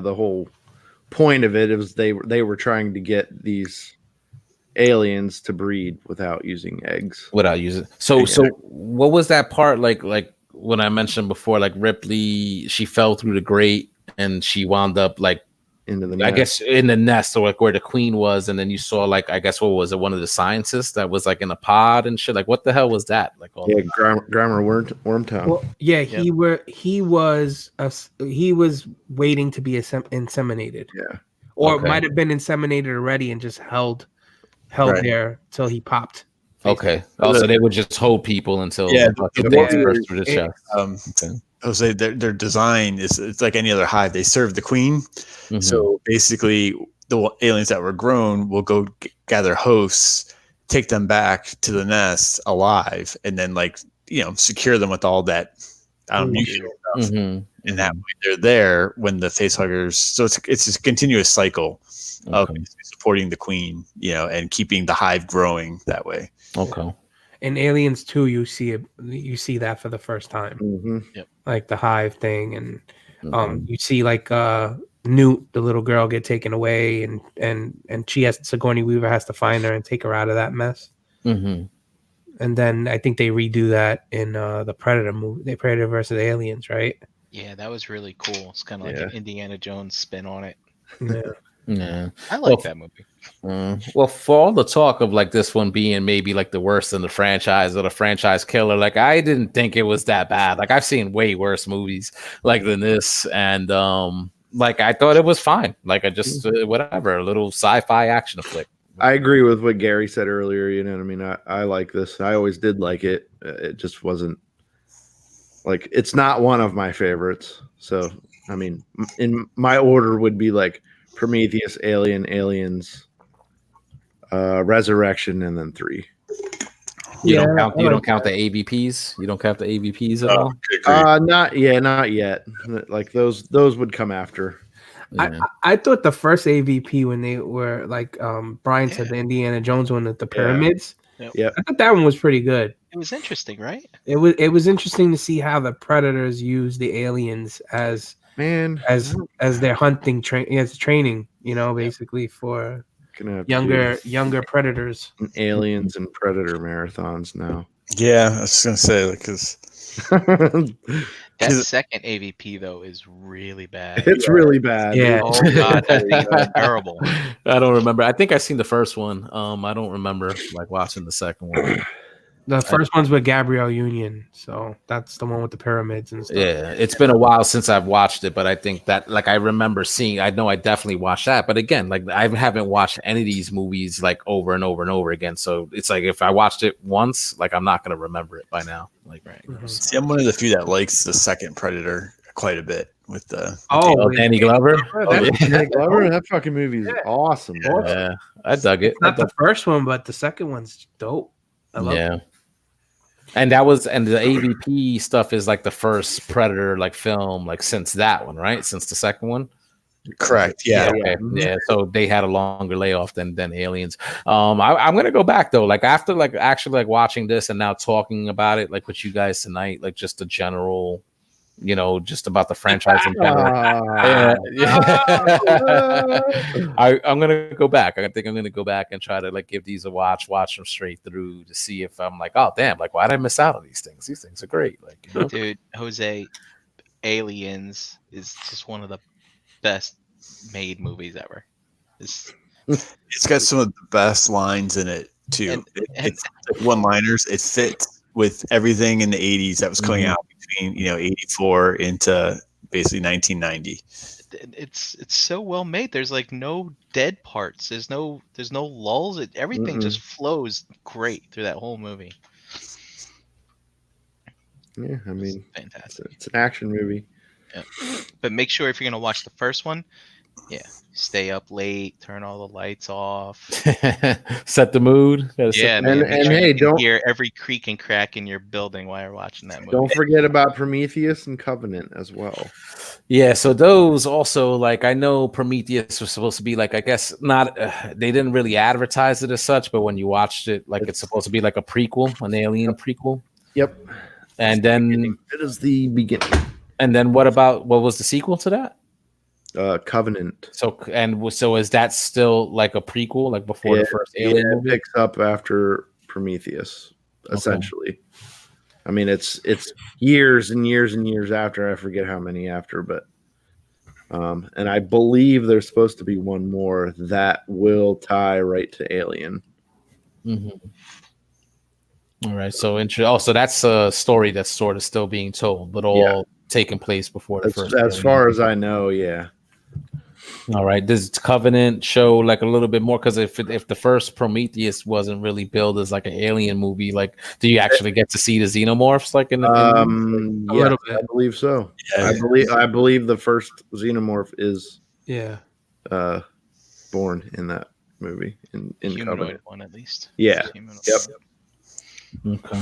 Speaker 4: whole point of it was they were trying to get these aliens to breed without using eggs.
Speaker 1: So what was that part like when I mentioned before, like Ripley, she fell through the grate and she wound up like
Speaker 4: into the nest.
Speaker 1: I guess in the nest, or like where the queen was, and then you saw like, I guess, what was it, one of the scientists that was like in a pod and shit. Like what the hell was that? Like
Speaker 4: Grammar Wormtown.
Speaker 5: Well, he was waiting to be inseminated.
Speaker 4: Yeah.
Speaker 5: Or might have been inseminated already and just held there till he popped.
Speaker 1: Okay. So they would just hold people until
Speaker 2: I would say their design it's like any other hive. They serve the queen. Mm-hmm. So basically, the aliens that were grown will go gather hosts, take them back to the nest alive, and then secure them with all that mutual stuff. Mm-hmm. And that way they're there when the face huggers. So it's a continuous cycle of supporting the queen, and keeping the hive growing that way.
Speaker 1: Okay.
Speaker 5: In Aliens 2, you see that for the first time.
Speaker 4: Mm-hmm.
Speaker 3: Yep.
Speaker 5: Like the hive thing, and you see like Newt, the little girl, get taken away, and Sigourney Weaver has to find her and take her out of that mess.
Speaker 1: Mm-hmm.
Speaker 5: And then I think they redo that in the Predator movie, the Predator versus Aliens, right?
Speaker 3: Yeah, that was really cool. It's kind of like an Indiana Jones spin on it.
Speaker 1: Yeah,
Speaker 3: I like that movie.
Speaker 1: Well, for all the talk of like this one being maybe like the worst in the franchise or the franchise killer, like I didn't think it was that bad. Like I've seen way worse movies like than this, and like I thought it was fine. Like I just whatever, a little sci-fi action flick.
Speaker 4: I agree with what Gary said earlier. You know what I mean? I like this. I always did like it. It just wasn't like, it's not one of my favorites. So I mean, in my order would be like Prometheus, Alien, Aliens, Resurrection, and then 3.
Speaker 1: You don't count the AVPs. You don't count the AVPs at all.
Speaker 4: Not yet. Like those would come after.
Speaker 5: Yeah. I thought the first AVP when they were like Brian said, the Indiana Jones one at the pyramids.
Speaker 4: Yeah,
Speaker 5: I thought that one was pretty good.
Speaker 3: It was interesting, right?
Speaker 5: It was interesting to see how the predators use the aliens as their hunting training. Basically for younger predators.
Speaker 4: Aliens and predator marathons now.
Speaker 2: Yeah, I was gonna say because
Speaker 3: that second AVP though is really bad.
Speaker 4: It's really bad.
Speaker 5: Yeah.
Speaker 3: Oh god, that's terrible.
Speaker 1: I don't remember. I think I've seen the first one. I don't remember like watching the second one.
Speaker 5: The first one's with Gabrielle Union, so that's the one with the pyramids and stuff.
Speaker 1: Yeah, it's been a while since I've watched it, but I think that like I remember seeing. I know I definitely watched that, but again, like I haven't watched any of these movies like over and over and over again. So it's like if I watched it once, like I'm not gonna remember it by now. Like, right.
Speaker 2: See, I'm one of the few that likes the second Predator quite a bit with the
Speaker 1: Danny Glover.
Speaker 4: Danny Glover, that fucking movie is awesome.
Speaker 1: Yeah, I dug it.
Speaker 5: Not the first one, but the second one's dope. I love it.
Speaker 1: And the AVP stuff is like the first Predator like film like since that one, right? Since the second one.
Speaker 2: Correct. Yeah.
Speaker 1: Okay. Yeah. So they had a longer layoff than Aliens. I'm gonna go back though. Like after like actually like watching this and now talking about it like with you guys tonight, like just a general, just about the franchise in general. I'm gonna go back. I think I'm gonna go back and try to like give these a watch them straight through to see if I'm like, oh damn, like why did I miss out on these things? These things are great. Like,
Speaker 3: dude, Jose, Aliens is just one of the best made movies ever. It's
Speaker 2: got some of the best lines in it too. It's like one-liners. It fits with everything in the 80s that was coming out between 84 into basically 1990.
Speaker 3: It's so well made. There's like no dead parts. There's no lulls. Everything just flows great through that whole movie.
Speaker 4: Yeah, I mean,
Speaker 3: it's fantastic.
Speaker 4: It's an action movie.
Speaker 3: Yeah. But make sure if you're gonna watch the first one, stay up late, turn all the lights off,
Speaker 1: set the mood.
Speaker 3: And
Speaker 4: hey, don't
Speaker 3: hear every creak and crack in your building while you're watching that movie.
Speaker 4: Don't forget about Prometheus and Covenant as well.
Speaker 1: Yeah, so those also like I know Prometheus was supposed to be like I guess not. They didn't really advertise it as such, but when you watched it, like it's supposed to be like a prequel, an Alien prequel.
Speaker 4: Yep.
Speaker 1: And then
Speaker 4: it is the beginning.
Speaker 1: And then what was the sequel to that?
Speaker 4: Covenant.
Speaker 1: So is that still like a prequel, like before the first Alien movie?
Speaker 4: It picks up after Prometheus, essentially. Okay. I mean, it's years and years and years after. I forget how many after, but and I believe there's supposed to be one more that will tie right to Alien.
Speaker 1: Mm-hmm. All right, so so that's a story that's sort of still being told, but all taking place before the first.
Speaker 4: As far as I know, yeah.
Speaker 1: All right, does Covenant show like a little bit more? Because if the first Prometheus wasn't really billed as like an alien movie, like do you actually get to see the xenomorphs like in
Speaker 4: a little bit? I believe so. Yeah. I believe the first xenomorph is born in that movie in
Speaker 3: humanoid
Speaker 4: Covenant.
Speaker 3: One at least.
Speaker 4: Yeah.
Speaker 3: Yep.
Speaker 1: Okay.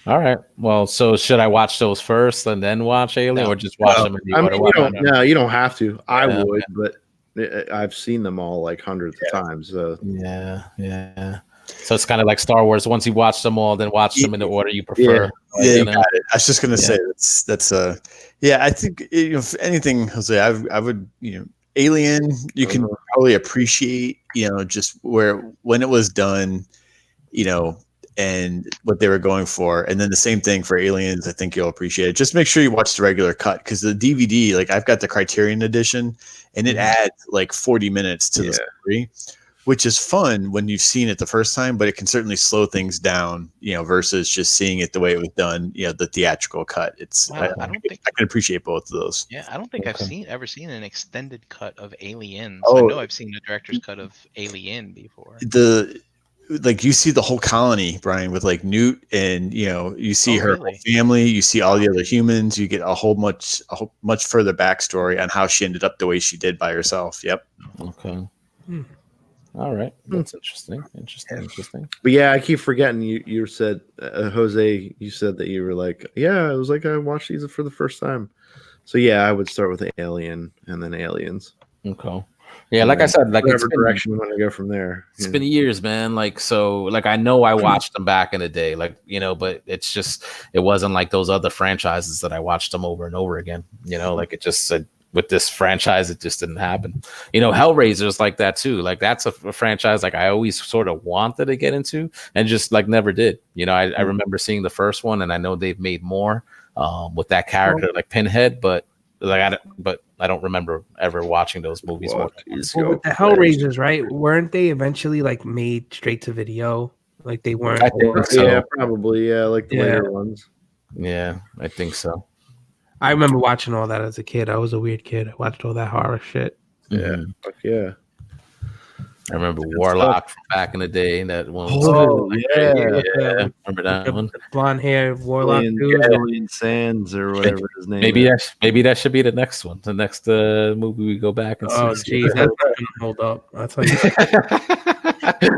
Speaker 1: All right. Well, so should I watch those first and then watch Alien, or just watch them in the order?
Speaker 4: You don't have to. I would, but I've seen them all like hundreds of times. So.
Speaker 1: Yeah. So it's kind of like Star Wars. Once you watch them all, then watch them in the order you prefer.
Speaker 2: Yeah, you got it. I was just gonna say that's I think if anything, Jose, I would Alien. You can probably appreciate just when it was done, and what they were going for. And then the same thing for Aliens, I think you'll appreciate it. Just make sure you watch the regular cut, because the DVD, like I've got the Criterion edition, and it adds like 40 minutes to the story, which is fun when you've seen it the first time, but it can certainly slow things down, versus just seeing it the way it was done, the theatrical cut. I can appreciate both of those.
Speaker 3: Yeah, I don't think I've ever seen an extended cut of Aliens. I know I've seen the director's cut of Alien before.
Speaker 2: Like you see the whole colony, Brian, with like Newt, and you see her whole family, you see all the other humans, you get a whole much further backstory on how she ended up the way she did by herself. Yep.
Speaker 1: Okay. All right, that's interesting.
Speaker 4: But yeah, I keep forgetting you said Jose. You said that you were like, yeah, it was like I watched these for the first time. So yeah, I would start with Alien and then Aliens.
Speaker 1: Okay. Yeah, like I said, like
Speaker 4: whatever direction you want to go from there.
Speaker 1: It's been years, man. Like, so, like, I know I watched them back in the day, like, you know, but it's just, it wasn't like those other franchises that I watched them over and over again, you know, like it just said with this franchise, it just didn't happen. You know, Hellraiser's like that too. Like, that's a franchise like I always sort of wanted to get into and just like never did. You know, I remember seeing the first one, and I know they've made more with that character like Pinhead, but like I don't remember ever watching those movies.
Speaker 5: Well, with the Hellraisers, right? Weren't they eventually like made straight to video? Like they weren't.
Speaker 1: I think so.
Speaker 4: Yeah, probably. Yeah, like the later ones.
Speaker 1: Yeah, I think so.
Speaker 5: I remember watching all that as a kid. I was a weird kid. I watched all that horror shit.
Speaker 4: Yeah, fuck yeah.
Speaker 1: I remember Warlock from back in the day. That one. Remember that one?
Speaker 5: Blonde hair Warlock.
Speaker 4: Julian Sands or whatever his name.
Speaker 1: Maybe that should be the next one. The next movie we go back and see.
Speaker 5: Oh, jeez, that's hold up. I'll tell you.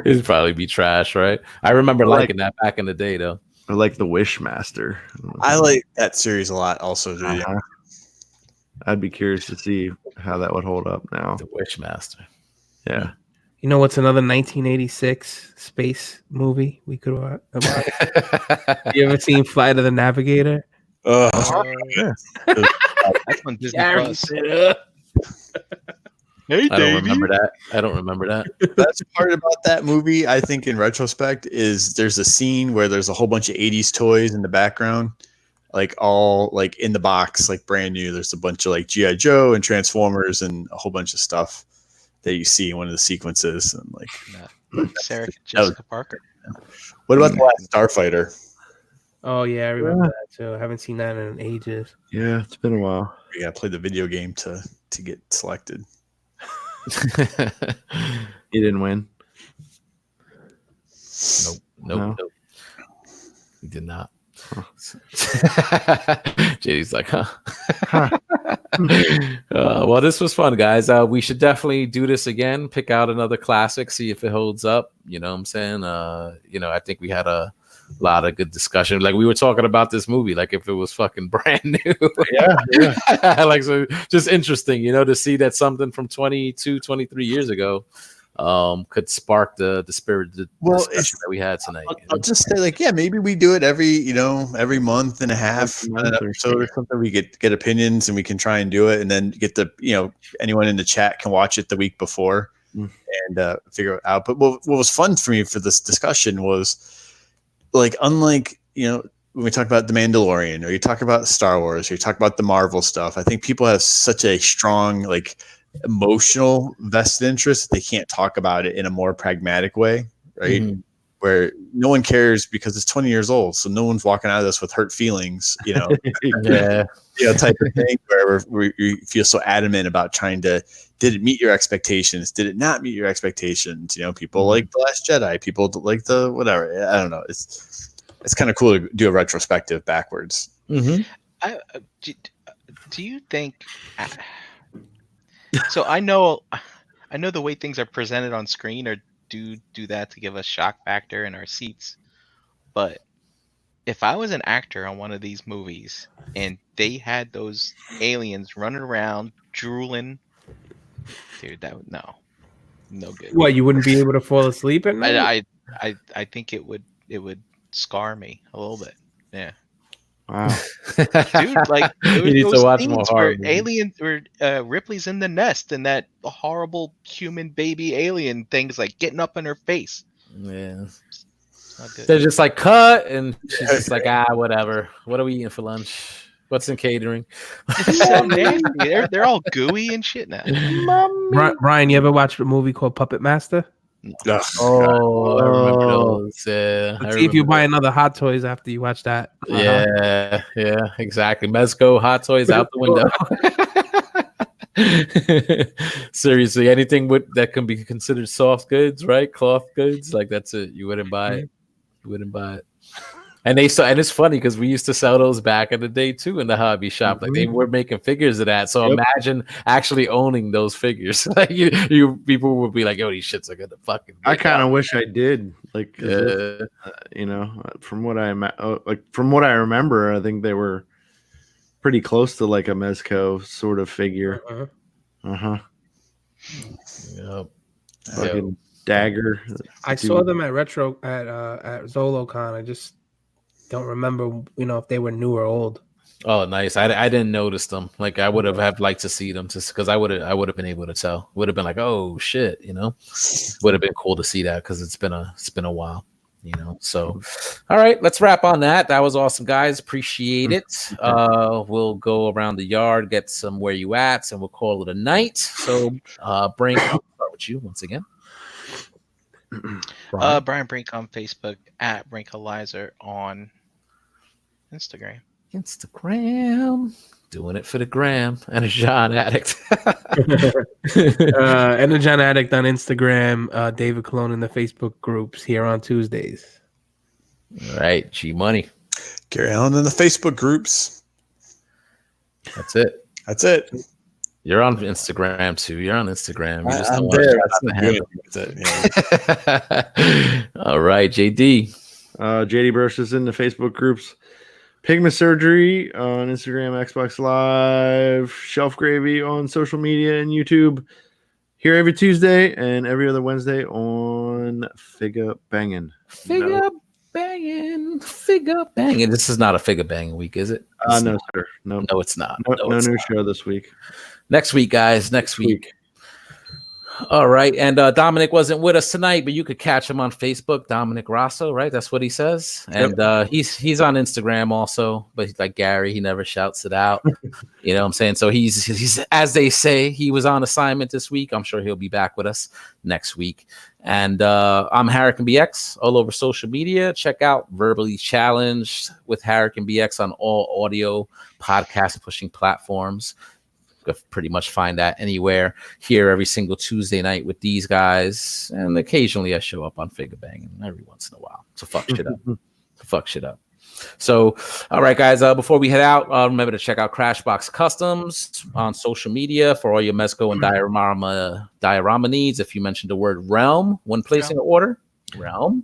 Speaker 1: It'd probably be trash, right? I remember liking that back in the day, though.
Speaker 4: Or like the Wishmaster.
Speaker 2: I like that series a lot, also.
Speaker 4: I'd be curious to see how that would hold up now.
Speaker 1: The Wishmaster.
Speaker 4: Yeah.
Speaker 5: You know what's another 1986 space movie we could watch? You ever seen Flight of the Navigator?
Speaker 3: Yeah. That's on Disney Plus.
Speaker 2: Hey,
Speaker 1: I don't remember that.
Speaker 2: That's the part about that movie, I think, in retrospect, is there's a scene where there's a whole bunch of 80s toys in the background, like all like in the box, like brand new. There's a bunch of like G.I. Joe and Transformers and a whole bunch of stuff that you see in one of the sequences. And like
Speaker 3: Sarah Jessica Parker.
Speaker 2: What about the last Starfighter?
Speaker 5: Oh yeah, I remember that too. I haven't seen that in ages.
Speaker 4: Yeah, it's been a while.
Speaker 2: You gotta play the video game to get selected.
Speaker 4: He didn't win.
Speaker 1: Nope. He did not. JD's like, huh? Well, this was fun, guys. We should definitely do this again. Pick out another classic, see if it holds up. You know what I'm saying? You know, I think we had a lot of good discussion. Like we were talking about this movie, like if it was fucking brand new.
Speaker 4: Yeah.
Speaker 1: Like, so just interesting, you know, to see that something from 22, 23 years ago could spark the spirit discussion that we had tonight.
Speaker 2: I'll just say, like, yeah, maybe we do it every month and a half, an episode or something. We get opinions and we can try and do it, and then get the, you know, anyone in the chat can watch it the week before and figure it out. But what was fun for me for this discussion was, like, unlike, you know, when we talk about The Mandalorian, or you talk about Star Wars, or you talk about the Marvel stuff, I think people have such a strong, like, emotional vested interest, they can't talk about it in a more pragmatic way, right? Where no one cares because it's 20 years old, so no one's walking out of this with hurt feelings, you know.
Speaker 1: Yeah,
Speaker 2: you know, type of thing where you feel so adamant about trying to, did it meet your expectations, did it not meet your expectations? You know, people like The Last Jedi, people like the whatever, I don't know, it's kind of cool to do a retrospective backwards.
Speaker 3: Do you think so? I know the way things are presented on screen or do that to give us shock factor in our seats. But if I was an actor on one of these movies and they had those aliens running around drooling, dude, that would no good.
Speaker 5: What, you wouldn't be able to fall asleep at night?
Speaker 3: I think it would scar me a little bit. Yeah.
Speaker 4: Wow.
Speaker 3: Dude, like
Speaker 1: you need to watch more horror.
Speaker 3: Aliens or Ripley's in the nest and that horrible human baby alien thing's like getting up in her face.
Speaker 1: Yeah. They're just like cut, and she's just like, whatever. What are we eating for lunch? What's in catering?
Speaker 3: It's so nasty. They're all gooey and shit now.
Speaker 5: Brian, you ever watched a movie called Puppet Master?
Speaker 1: Oh, I remember those. Yeah.
Speaker 5: Let's see if you buy another Hot Toys after you watch that.
Speaker 1: Yeah, exactly. Mezco Hot Toys out the window. Seriously, anything that can be considered soft goods, right? Cloth goods, like that's it. You wouldn't buy it. And it's funny because we used to sell those back in the day too in the hobby shop. Like they were making figures of that. So imagine actually owning those figures. Like you people would be like, "Yo, these shits are gonna fucking."
Speaker 4: I kind of wish I did. Like, from what I remember, I think they were pretty close to like a Mezco sort of figure.
Speaker 1: Yep.
Speaker 4: Fucking dagger.
Speaker 5: I saw them at Retro at ZoloCon. I just don't remember, if they were new or old.
Speaker 1: Oh, nice. I didn't notice them. Like I would have liked to see them just because I would have been able to tell. Would have been like, oh shit, would have been cool to see that because it's been a while, So, all right, let's wrap on that. That was awesome, guys. Appreciate it. We'll go around the yard, get some where you at, and we'll call it a night. So, Brink, I'll start with you once again.
Speaker 3: Brian Brink on Facebook, at Brinkalizer on Instagram.
Speaker 1: Doing it for the gram. And a John Addict.
Speaker 5: And a John Addict on Instagram. David Colon in the Facebook groups here on Tuesdays.
Speaker 1: All right, G Money.
Speaker 2: Gary Allen in the Facebook groups.
Speaker 1: That's it. You're on Instagram too. You're on Instagram. You just
Speaker 2: I'm
Speaker 1: there. All right, JD.
Speaker 4: JD Burst is in the Facebook groups. Pigment Surgery on Instagram, Xbox Live, Shelf Gravy on social media and YouTube. Here every Tuesday and every other Wednesday on Figure Bangin'.
Speaker 1: Figure Bangin'. This is not a Figure Bangin' week, is it?
Speaker 4: No, sir. No,
Speaker 1: it's not.
Speaker 4: No new show this week.
Speaker 1: Next week, guys. Next week. All right. And Dominic wasn't with us tonight, but you could catch him on Facebook, Dominic Rosso, right? That's what he says. And he's on Instagram also, but he's like Gary, he never shouts it out. You know what I'm saying? So he's as they say, he was on assignment this week. I'm sure he'll be back with us next week. And I'm Harrican BX all over social media. Check out Verbally Challenged with Harrican BX on all audio podcast pushing platforms. Pretty much find that anywhere. Here every single Tuesday night with these guys, and occasionally I show up on Figure Banging every once in a while to fuck shit up. So, all right, guys. Before we head out, remember to check out Crashbox Customs on social media for all your Mezco and diorama needs. If you mention the word Realm when placing an order, Realm.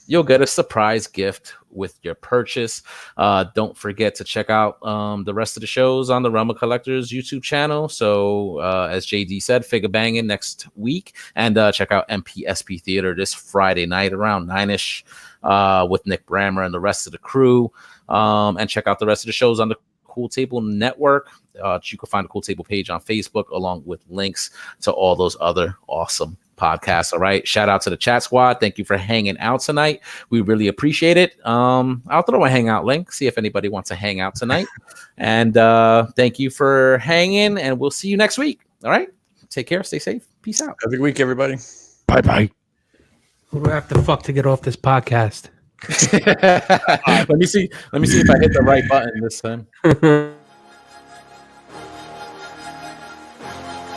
Speaker 1: You'll get a surprise gift with your purchase. Don't forget to check out the rest of the shows on the Realm of Collectors YouTube channel. So as JD said, Figure Banging next week. And check out MPSP Theater this Friday night around 9-ish with Nick Brammer and the rest of the crew. And check out the rest of the shows on the Cool Table Network. You can find the Cool Table page on Facebook along with links to all those other awesome podcasts. All right. Shout out to the chat squad. Thank you for hanging out tonight. We really appreciate it. I'll throw a hangout link, see if anybody wants to hang out tonight. And thank you for hanging, and we'll see you next week. All right. Take care. Stay safe. Peace out.
Speaker 2: Have a good week, everybody.
Speaker 4: Bye.
Speaker 5: We're gonna have to fuck to get off this podcast.
Speaker 1: Let me see if I hit the right button this time.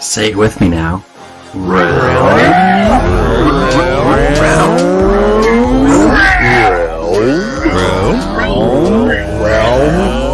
Speaker 6: Say it with me now. Red.